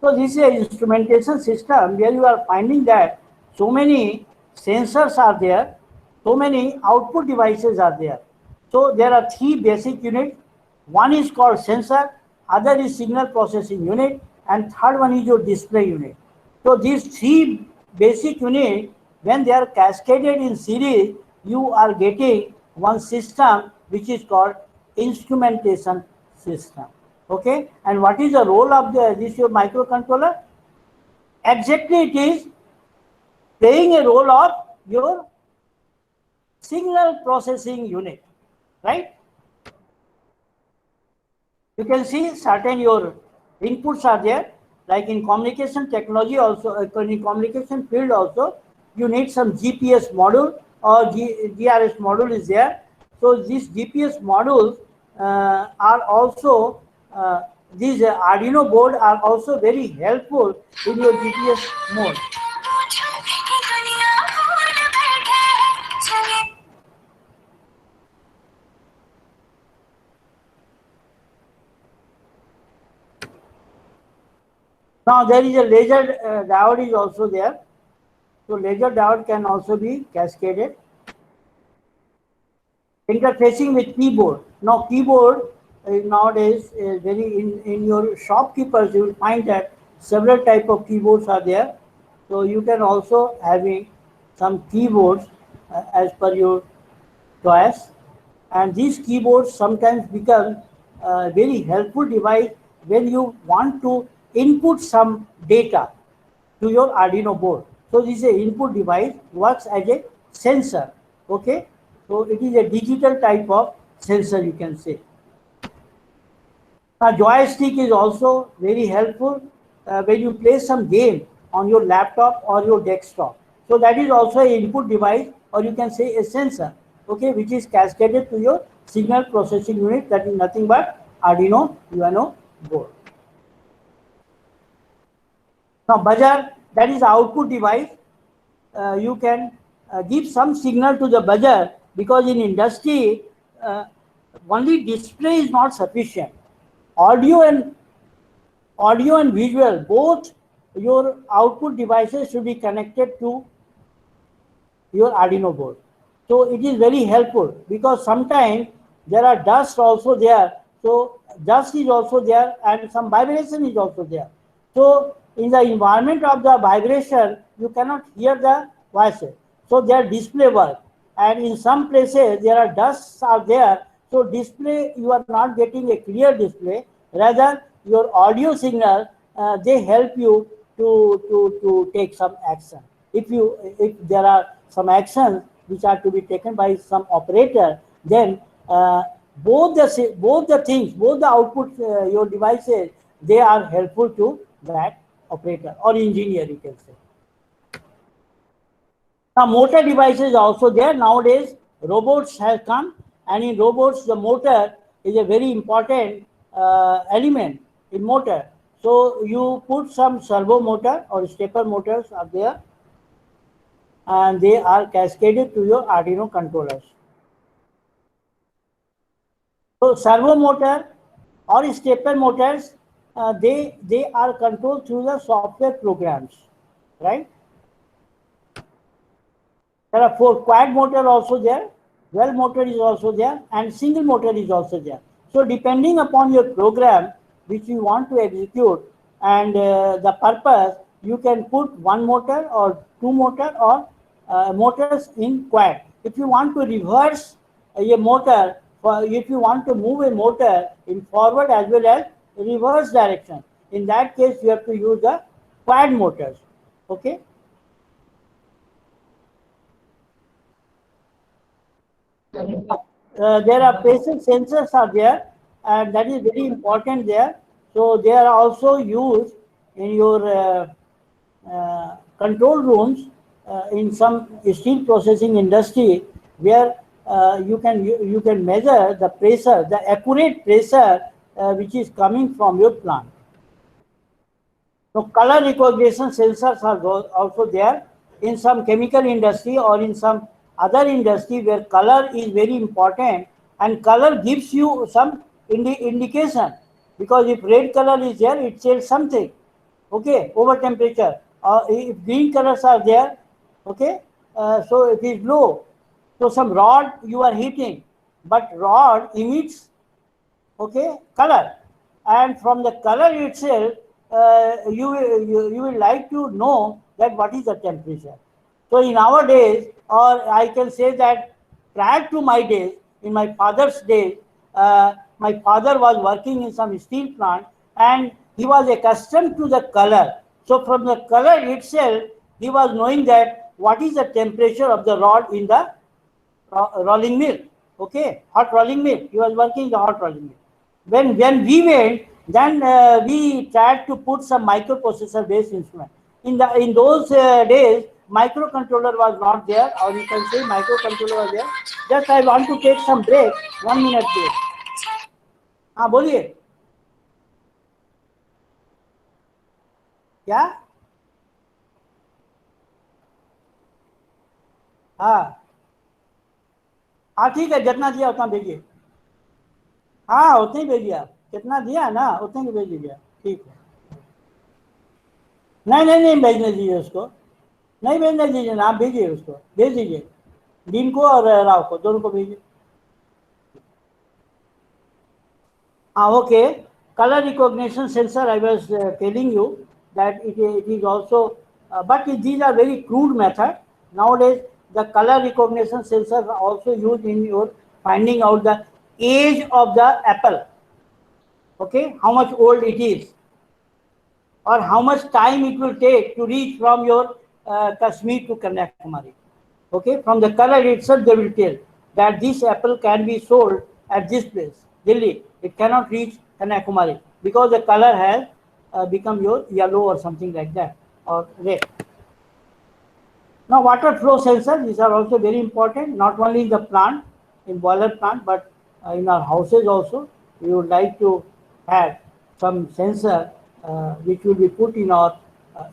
So this is an instrumentation system where you are finding that so many sensors are there, so many output devices are there. So there are 3 basic units. One is called sensor, other is signal processing unit, and third one is your display unit. So these 3 basic units, when they are cascaded in series, you are getting one system which is called instrumentation system. Okay, and what is the role of this your microcontroller? Exactly, it is playing a role of your signal processing unit, right? You can see certain your inputs are there, like in communication technology also, in communication field also, you need some GPS module or GRS module is there. So these GPS modules are also, these Arduino board are also very helpful in your GPS mode. Now there is a laser diode is also there. So laser diode can also be cascaded. Interfacing with keyboard. Now keyboard nowadays is very in your shopkeepers, you will find that several type of keyboards are there. So you can also having some keyboards as per your choice, and these keyboards sometimes become a very helpful device when you want to input some data to your Arduino board. So this is an input device, works as a sensor. Okay, so it is a digital type of sensor, you can say. Now joystick is also very helpful when you play some game on your laptop or your desktop. So that is also an input device, or you can say a sensor, okay, which is cascaded to your signal processing unit, that is nothing but Arduino UNO board. Now buzzer, that is output device. You can give some signal to the buzzer because in industry, only display is not sufficient. Audio and visual, both your output devices should be connected to your Arduino board. So it is very helpful, because sometimes there are dust also there. So dust is also there and some vibration is also there. So in the environment of the vibration, you cannot hear the voices. So their display work. And in some places there are dusts are there. So display, you are not getting a clear display. Rather, your audio signal, they help you to take some action. If there are some actions which are to be taken by some operator, then both the things, both the output, your devices, they are helpful to that operator or engineer, you can say. Now motor devices also there. Nowadays robots have come, and in robots the motor is a very important element in motor. So you put some servo motor or stepper motors are there, and they are cascaded to your Arduino controllers. So servo motor or stepper motors, they are controlled through the software programs, right? There are 4 quad motor also there, 12 motor is also there, and single motor is also there. So depending upon your program which you want to execute and the purpose, you can put 1 motor or 2 motor or motors in quad. If you want to reverse a motor, if you want to move a motor in forward as well as reverse direction, in that case you have to use the quad motors. Okay. There are pressure sensors are there, and that is very important there. So they are also used in your control rooms in some steel processing industry, where you can measure the pressure, the accurate pressure which is coming from your plant. So color recognition sensors are also there in some chemical industry or in some other industry where color is very important, and color gives you some indication, because if red color is there, it tells something, okay, over temperature. If green colors are there, okay, so it is low. So some rod you are heating, but rod emits, okay, color, and from the color itself, you will like to know that what is the temperature. So in our days, or I can say that prior to my days, in my father's days, my father was working in some steel plant, and he was accustomed to the color. So from the color itself, he was knowing that what is the temperature of the rod in the rolling mill. Okay, hot rolling mill. He was working in the hot rolling mill. When we went, then we tried to put some microprocessor based instrument. In those days, microcontroller was not there, or you can say microcontroller was there. Just I want to take some break, 1 minute break. हाँ बोलिए क्या? हाँ ठीक है, जितना दिया उतना भेजिए. हाँ उतने ही भेजिए. आप कितना दिया ना उतने ही भेज दीजिए. ठीक है. नहीं भेजने दीजिए उसको. नहीं भेजने दीजिए ना, आप भेजिए उसको. भेज दीजिए डीन को और राव को, दोनों को भेजिए. Okay. Color recognition sensor, I was telling you that it is also, but these are very crude method. Nowadays, the color recognition sensors are also used in your finding out the age of the apple. Okay, how much old it is, or how much time it will take to reach from your Kashmir to Kanyakumari. Okay, from the color itself, they will tell that this apple can be sold at this place, Delhi. It cannot reach Kanyakumari because the color has become your yellow or something like that, or red. Now, water flow sensors, these are also very important, not only in the plant, in boiler plant, but in our houses also. We would like to have some sensor which will be put in our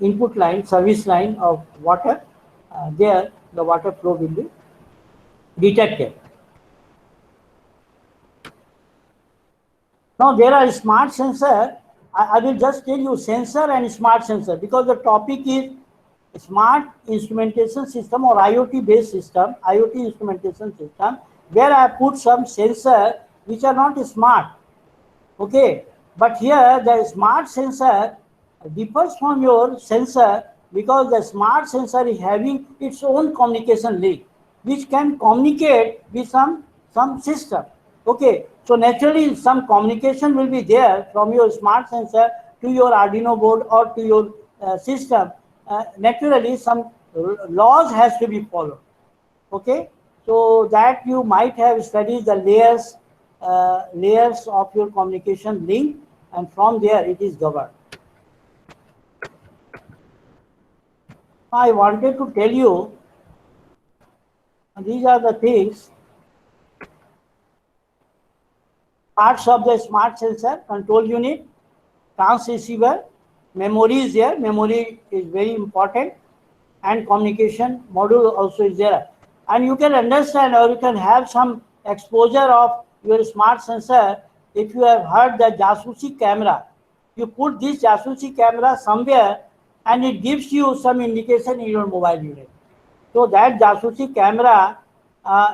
input line, service line of water. There, the water flow will be detected. Now there are smart sensor. I will just tell you sensor and smart sensor because the topic is smart instrumentation system or IoT based system, IoT instrumentation system, where I put some sensor which are not smart. Okay, but here the smart sensor differs from your sensor because the smart sensor is having its own communication link which can communicate with some system. Okay, so naturally some communication will be there from your smart sensor to your Arduino board or to your system. Naturally some laws has to be followed. Okay, so that you might have studied the layers of your communication link, and from there it is governed. I wanted to tell you these are the things, parts of the smart sensor: control unit, transceiver, memory is there, memory is very important, and communication module also is there. And you can understand or you can have some exposure of your smart sensor if you have heard the Jasusi camera. You put this Jasusi camera somewhere and it gives you some indication in your mobile unit. So that Jasusi camera,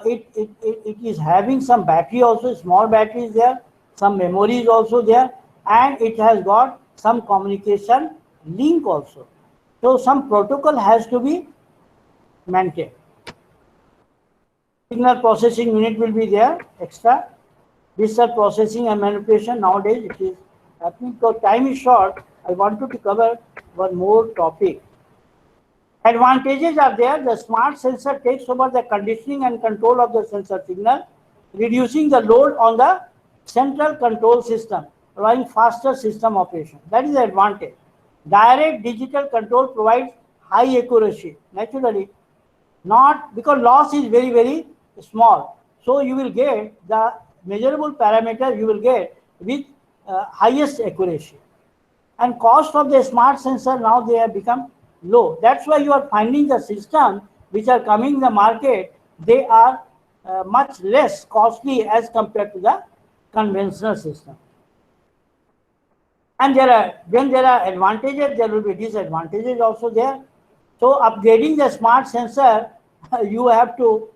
it is having some battery also, small battery is there, some memory is also there, and it has got some communication link also. So some protocol has to be maintained. Signal processing unit will be there extra. Digital processing and manipulation, nowadays it is happening. So time is short. I wanted to cover one more topic. Advantages are there. The smart sensor takes over the conditioning and control of the sensor signal, reducing the load on the central control system, allowing faster system operation. That is the advantage. Direct digital control provides high accuracy. Naturally, not because loss is very, very small. So you will get the measurable parameter you will get with highest accuracy. And cost of the smart sensor now they have become low. That's why you are finding the system which are coming in the market, they are much less costly as compared to the conventional system. And when there are advantages, there will be disadvantages also there. So upgrading the smart sensor, you have to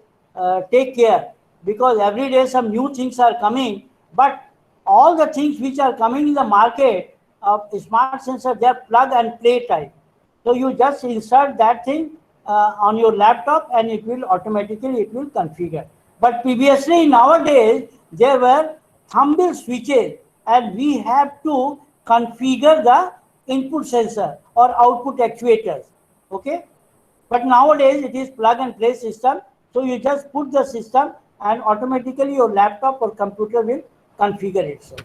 take care because every day some new things are coming, but all the things which are coming in the market of smart sensor, they are plug and play type. So you just insert that thing on your laptop and it will automatically configure. But previously nowadays there were thumb switches and we have to configure the input sensor or output actuators. Okay, but nowadays it is plug and play system. So you just put the system and automatically your laptop or computer will configure itself.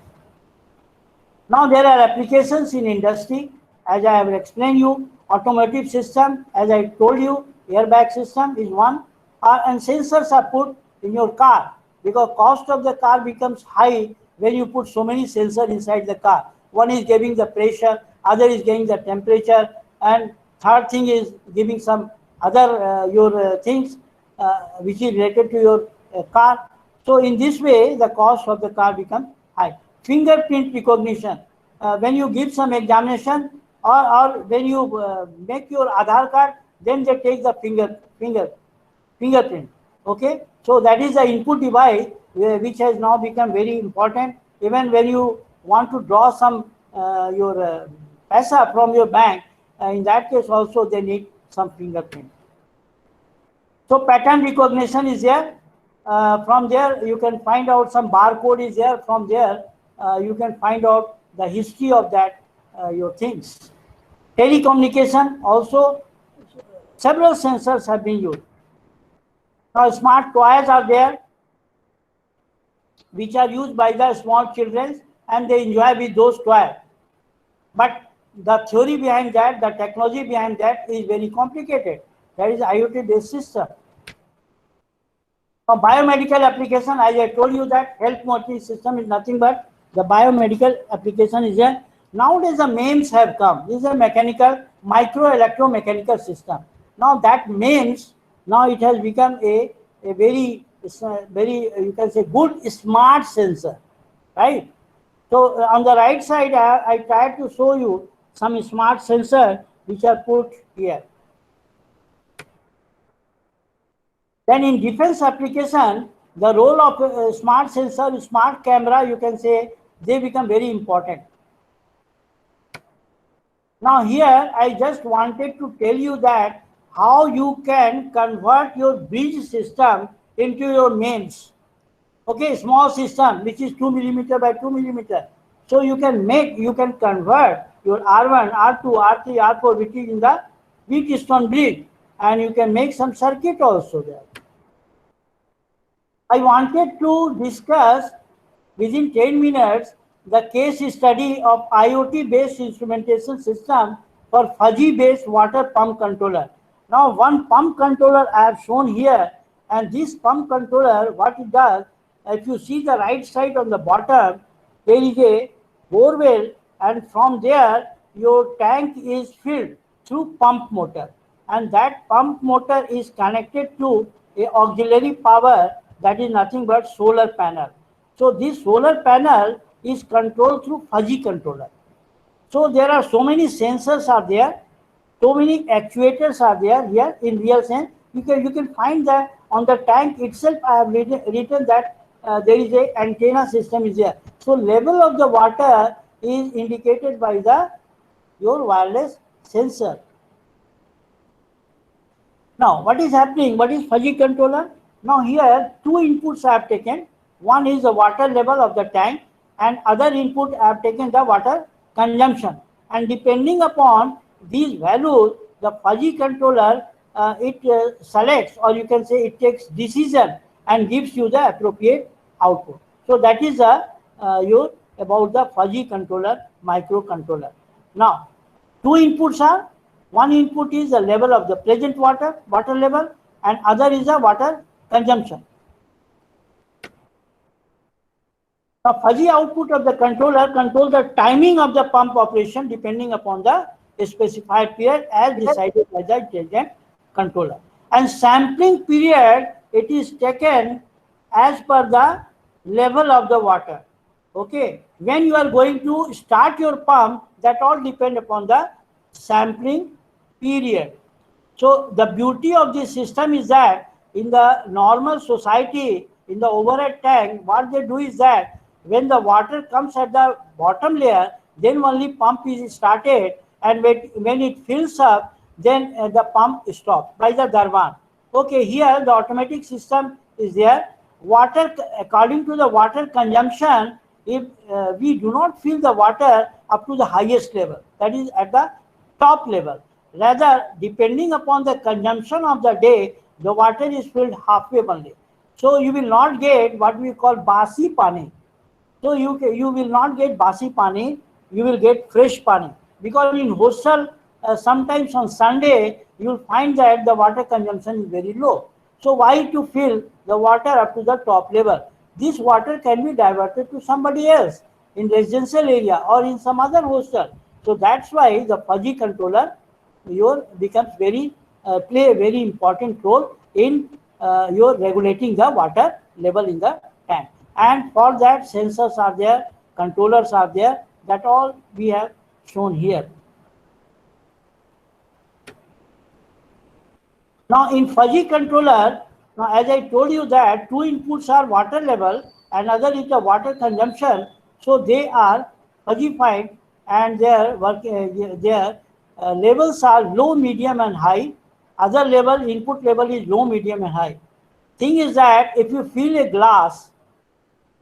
Now there are applications in industry, as I have explained you. Automotive system, as I told you, airbag system is one, and sensors are put in your car because cost of the car becomes high when you put so many sensors inside the car. One is giving the pressure, other is giving the temperature, and third thing is giving some other things which is related to your car. So in this way, the cost of the car becomes high. Fingerprint recognition. When you give some examination or when you make your Aadhaar card, then they take the fingerprint. Okay, so that is the input device which has now become very important. Even when you want to draw some your paisa from your bank, in that case also they need some fingerprint. So pattern recognition is there. From there you can find out some barcode is there. From there you can find out the history of that your things. Telecommunication also, several sensors have been used. Now smart toys are there which are used by the small children and they enjoy with those toys. But the theory behind that, the technology behind that is very complicated. That is IoT based system. For biomedical application, as I told you that health monitoring system is nothing but the biomedical application is there. Nowadays the MEMS have come. This is a mechanical, micro electromechanical system. Now that MEMS, now it has become a very it's a very, you can say, good smart sensor, right? So on the right side, I tried to show you some smart sensor which are put here. Then in defense application, the role of smart sensor, smart camera, you can say, they become very important. Now here, I just wanted to tell you that how you can convert your bridge system into your mains. Okay, small system which is 2 millimeter by 2 millimeter. So you can convert your R1, R2, R3, R4 which is in the Wheatstone bridge, and you can make some circuit also there. I wanted to discuss within 10 minutes the case study of IoT based instrumentation system for fuzzy based water pump controller. Now one pump controller I have shown here, and this pump controller, what it does, if you see the right side on the bottom, there is a borewell, and from there your tank is filled through pump motor, and that pump motor is connected to a auxiliary power, that is nothing but solar panel. So this solar panel is controlled through fuzzy controller. So there are so many sensors are there, so many actuators are there here in real sense. You can find that on the tank itself. I have written that there is a antenna system is there. So level of the water is indicated by the your wireless sensor. Now what is happening? What is fuzzy controller? Now here two inputs I have taken. One is the water level of the tank, and other input I have taken the water consumption. And depending upon these values, the fuzzy controller selects, or you can say it takes decision and gives you the appropriate output. So that is your about the fuzzy controller microcontroller. Now two inputs are, one input is the level of the present water level, and other is the water consumption. The fuzzy output of the controller controls the timing of the pump operation depending upon the specified period as decided by the intelligent controller. And sampling period, it is taken as per the level of the water. Okay, when you are going to start your pump, that all depend upon the sampling period. So the beauty of this system is that in the normal society, in the overhead tank, what they do is that when the water comes at the bottom layer, then only pump is started, and when it fills up, then the pump stops by the Darwan. Okay, here the automatic system is there. Water, according to the water consumption, if we do not fill the water up to the highest level, that is at the top level. Rather, depending upon the consumption of the day, the water is filled halfway only. So you will not get what we call basi pani. So you will not get basi pani, you will get fresh pani. Because in hostel, sometimes on Sunday, you will find that the water consumption is very low. So why to fill the water up to the top level? This water can be diverted to somebody else in residential area or in some other hostel. So that's why the fuzzy controller becomes play a very important role in your regulating the water level in the tank. And for that, sensors are there, controllers are there, that all we have shown here. Now in fuzzy controller, now as I told you that two inputs are water level and other is the water consumption. So they are fuzzified, and their levels are low, medium and high. Other level, input level is low, medium and high. Thing is that if you fill a glass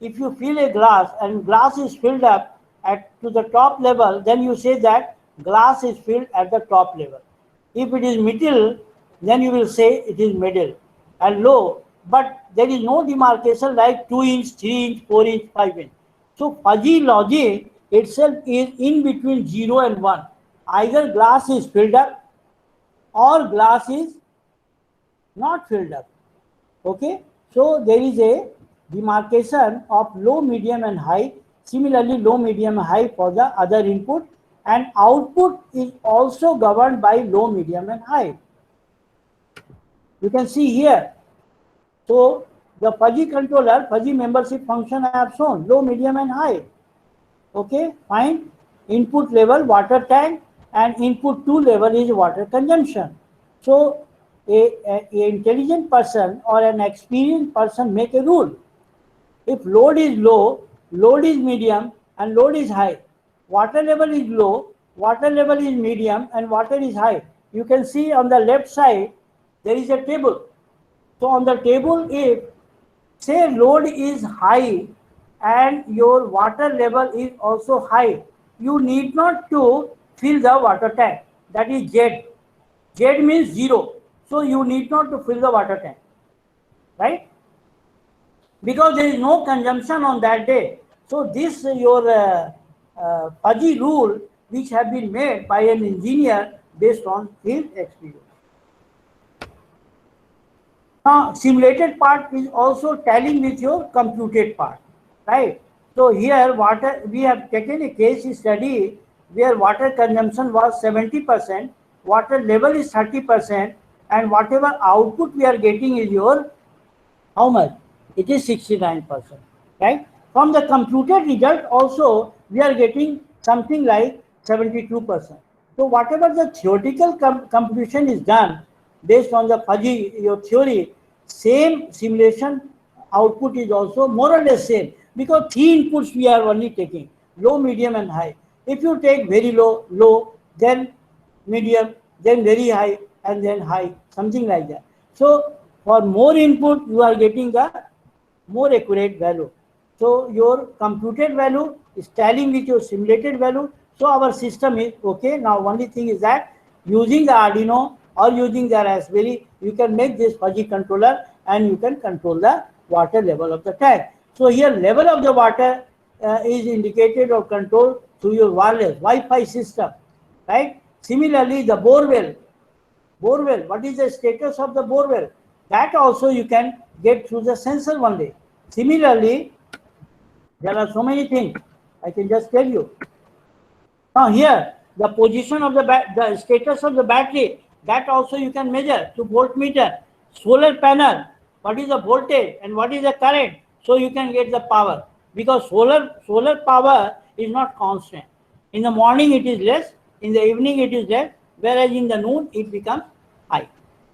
and glass is filled up to the top level, then you say that glass is filled at the top level. If it is middle, then you will say it is middle and low. But there is no demarcation like 2 inch, 3 inch, 4 inch, 5 inch. So fuzzy logic itself is in between 0 and 1. Either glass is filled up or glass is not filled up. Okay, so there is a demarcation of low, medium and high. Similarly, low, medium and high for the other input, and output is also governed by low, medium and high. You can see here. So The fuzzy controller, fuzzy membership function I have shown, low, medium and high. Okay, fine. Input level water tank and input 2 level is water consumption. So a intelligent person or an experienced person make a rule. If load is low, load is medium and load is high. Water level is low, water level is medium and water is high. You can see on the left side there is a table. So on the table, if say load is high and your water level is also high, you need not to fill the water tank. That is Z. Z means 0. So you need not to fill the water tank, right? Because there is no consumption on that day. So this your fuzzy rule which have been made by an engineer based on his experience. Now, simulated part is also tallying with your computed part, right? So here, water we have taken a case study where water consumption was 70%, water level is 30%, and whatever output we are getting is your how much? It is 69%, right? From the computed result also, we are getting something like 72%. So whatever the theoretical computation is done based on the fuzzy your theory, same simulation output is also more or less same because three inputs we are only taking, low, medium and high. If you take very low, then medium, then very high and then high, something like that. So for more input, you are getting the more accurate value. So your computed value is tallying with your simulated value. So our system is okay. Now only thing is that using the Arduino or using the Raspberry, you can make this fuzzy controller and you can control the water level of the tank. So here level of the water is indicated or controlled through your wireless Wi-Fi system, right? Similarly, the borewell, what is the status of the borewell? That also you can get through the sensor only. Similarly, there are so many things. I can just tell you. Now here, the position of the status of the battery, that also you can measure through voltmeter. Solar panel, what is the voltage and what is the current? So you can get the power because solar power is not constant. In the morning it is less, in the evening it is less, whereas in the noon it becomes high.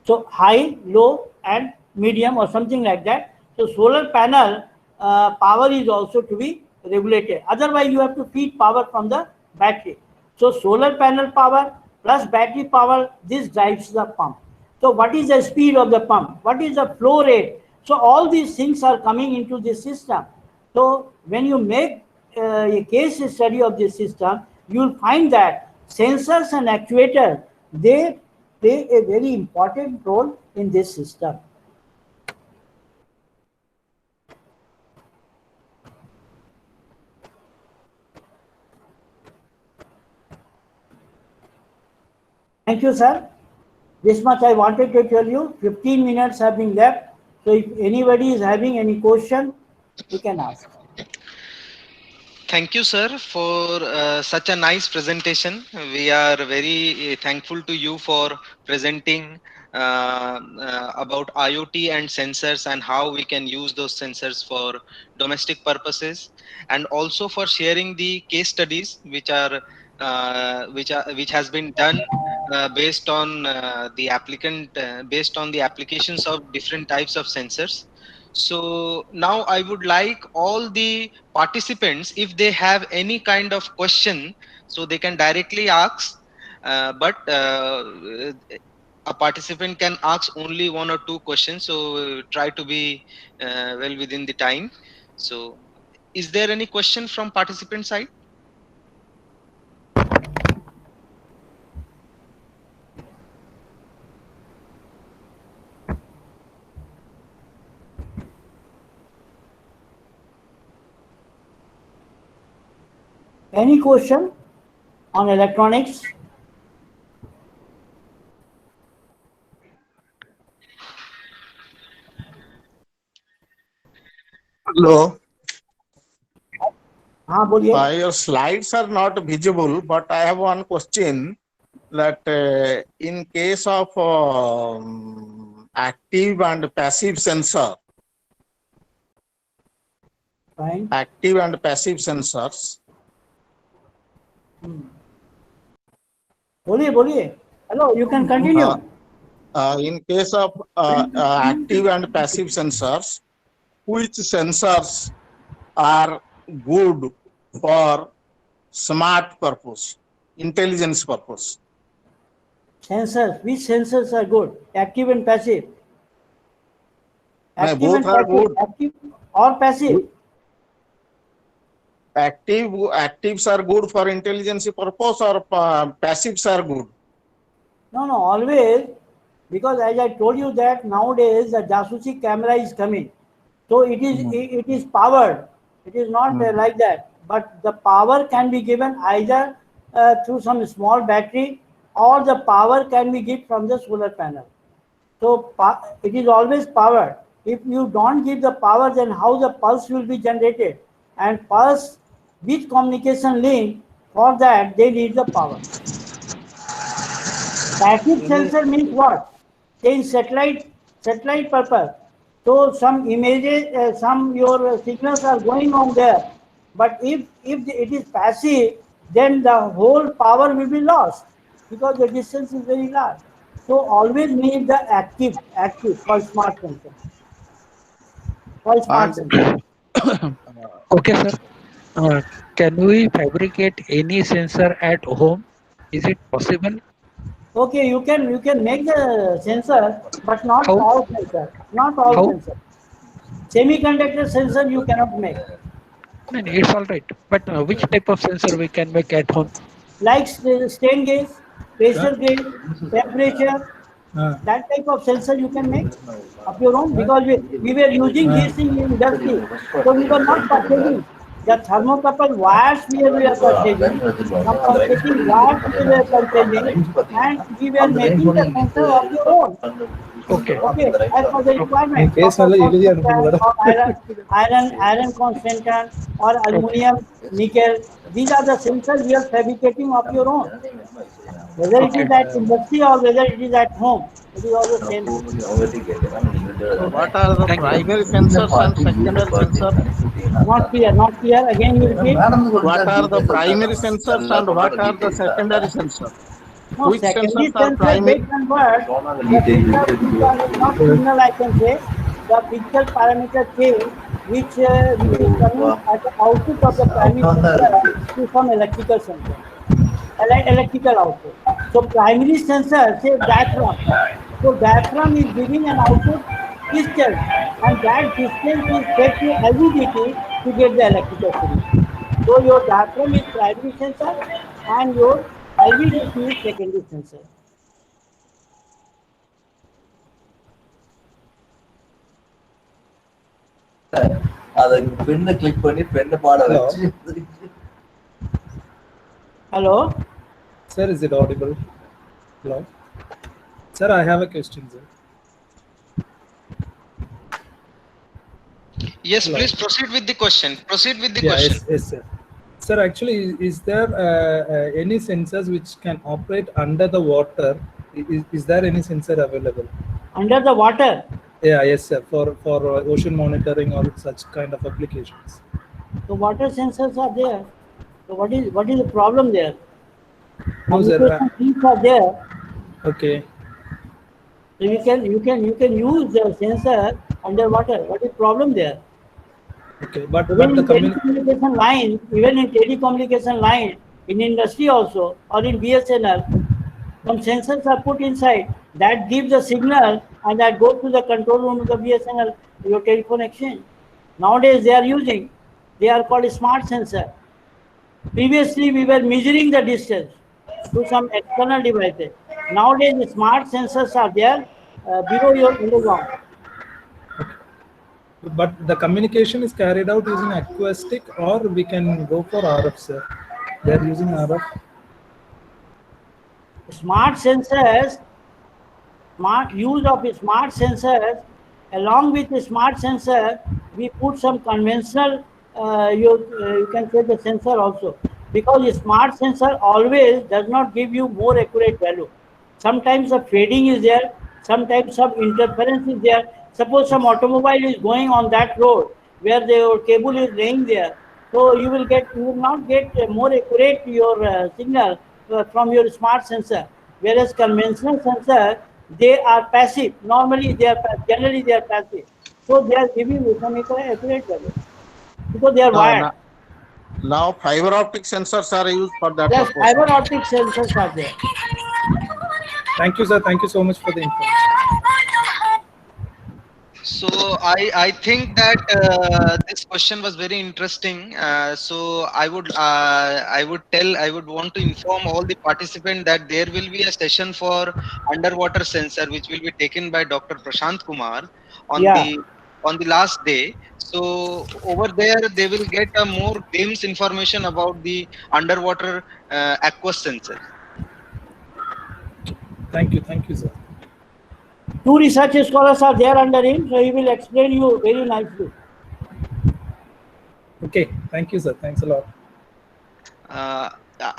So high, low and medium or something like that. So solar panel power is also to be regulated. Otherwise you have to feed power from the battery. So solar panel power plus battery power, this drives the pump. So what is the speed of the pump? What is the flow rate? So all these things are coming into this system. So when you make a case study of this system, you will find that sensors and actuators, they play a very important role in this system. Thank you, sir. This much I wanted to tell you. 15 minutes have been left. So if anybody is having any question, you can ask. Thank you, sir, for such a nice presentation. We are very thankful to you for presenting about IoT and sensors and how we can use those sensors for domestic purposes, and also for sharing the case studies which has been done based on the applications of different types of sensors. So now I would like all the participants, if they have any kind of question, so they can directly ask, but a participant can ask only one or two questions, so try to be well within the time. So is there any question from participant side? Any question on electronics? Hello. हाँ बोलिए. Your slides are not visible, but I have one question that in case of active and passive sensor, Fine. active and passive sensors. बोलिए. Hello, you can continue. In case of active and passive sensors, which sensors are good for smart purpose, intelligence purpose? Sensors. Which sensors are good? Active and passive. No, Active both and are passive. good. Active or passive? Actives are good for intelligence purpose, or passives are good? No, always, because as I told you that nowadays the Jasusi camera is coming. So it is powered. It is not like that. But the power can be given either through some small battery, or the power can be given from the solar panel. So it is always powered. If you don't give the power, then how the pulse will be generated? And pulse with communication link, for that they need the power. Passive sensor means what? In satellite purpose. So some images, some your signals are going on there. But if it is passive, then the whole power will be lost because the distance is very large. So always need the active for smart sensor. For smart sensor. Okay, sir. Can we fabricate any sensor at home? Is it possible? Okay, you can make the sensor, but not How? all sensor. Not all How? sensor. Semiconductor sensor you cannot make. No, no, it's all right. But which type of sensor we can make at home? Like strain gauge, pressure gauge, temperature, that type of sensor you can make of your own, because we were using this in industry. So we were not purchasing the thermocouple wires we were purchasing, compensating wires we were purchasing, and we were making the sensor of your own. Okay. Okay, as per the requirement. Iron concentration or aluminum, nickel. These are the sensors we are fabricating of your own. Whether it is at industry or whether it is at home, it is all the same. What are the primary sensors and secondary sensors? Not clear. Again, you repeat. What are the primary sensors and what are the secondary sensors? No, Which secondary sensors are sensor primary? they convert the signal, which are not signal, I can say, the physical parameter change, which is coming at the output of the primary sensor to some electrical sensor, electrical output. So primary sensor, say diaphragm. So diaphragm is giving an output distance, and that distance is fed to LVDT to get the electrical signal. So your diaphragm is primary sensor and your LVDT is secondary sensor. Hello? Sir, is it audible? Hello? Sir, I have a question, sir. Yes, Hello. please proceed with the question. Yes, sir. Sir, actually, is there any sensors which can operate under the water? Is there any sensor available? Under the water? Yeah, yes, sir. For ocean monitoring or such kind of applications. So water sensors are there. So what is the problem there? No, sir. Communication things are there. Okay. So you can use the sensor underwater. What is the problem there? Okay, but Even the in telecommunication line, in industry also, or in BSNL, some sensors are put inside that gives the signal and that goes to the control room of the BSNL, your telephone exchange. Nowadays they are called smart sensor. Previously we were measuring the distance to some external devices. Nowadays the smart sensors are there below your underground. But the communication is carried out using acoustic, or we can go for RF, sir. They are using RF. Smart sensors, use of smart sensors, along with the smart sensor, we put some conventional, you can say the sensor also, because the smart sensor always does not give you more accurate value. Sometimes the fading is there, sometimes some interference is there. Suppose some automobile is going on that road, where the cable is laying there. So you will not get more accurate your signal from your smart sensor. Whereas conventional sensor, they are passive. Normally generally they are passive. So they are giving you some accurate value because they are wired. Now fiber optic sensors are used for that Yes, purpose. fiber optic sensors are there. Thank you, sir. Thank you so much for the information. So I think that this question was very interesting. So I would want to inform all the participants that there will be a session for underwater sensor which will be taken by Dr. Prashant Kumar on Yeah. the last day. So over there they will get a more glimpse information about the underwater aqueous sensor. Thank you, sir. Two research scholars are there under him, so he will explain you very nicely. Okay, thank you, sir. Thanks a lot.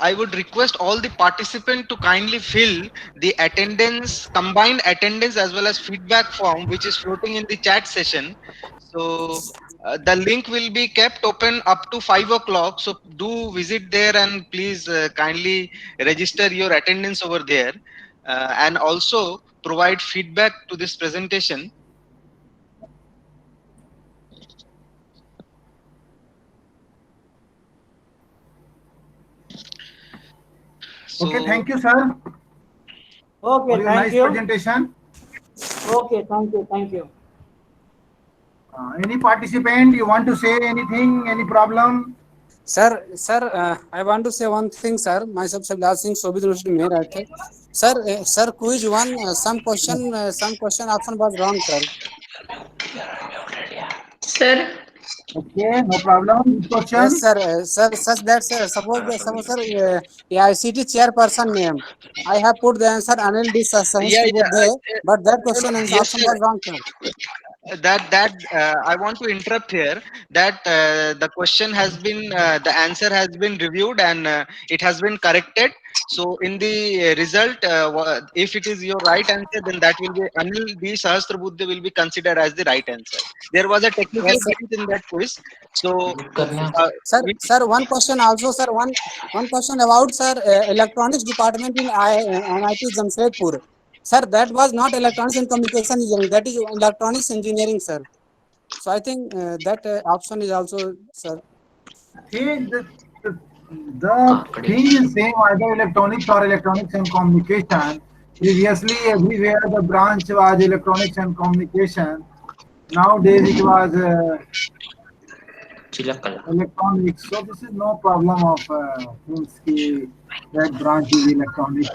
I would request all the participants to kindly fill the attendance, combined attendance as well as feedback form, which is floating in the chat session. So the link will be kept open up to 5 o'clock. So do visit there and please kindly register your attendance over there, and also provide feedback to this presentation. So, Okay, thank you, sir, for Okay, your thank nice you. presentation. Okay, thank you. Any participant, you want to say anything, any problem? Sir, I want to say one thing, sir. Myself, Shabdaz Singh, Sobit University, Meerut. Sir, quiz one. Some question option was wrong, sir. Sir, Okay, no problem. Good question. Yes, sir. Such that, sir. Suppose, sir, ICT chairperson name. I have put the answer Anil D. Sahasrabudhe, but that question and yes, option sir. was wrong, sir. I want to interrupt here that the question has been the answer has been reviewed and it has been corrected. So in the result, if it is your right answer, then that will be Anil D. Sahasrabudhe will be considered as the right answer. There was a technical Yes, sir. glitch in that quiz. So Sir, one question also, sir. One question about, sir, electronics department in NIT Jamshedpur. Sir, that was not electronics and communication engineering. That is electronics engineering, sir. So I think that option is also, sir. See, the thing is same either electronics or electronics and communication. Previously, everywhere the branch was electronics and communication. Nowadays, it was electronics. So this is no problem of things that branch is electronics.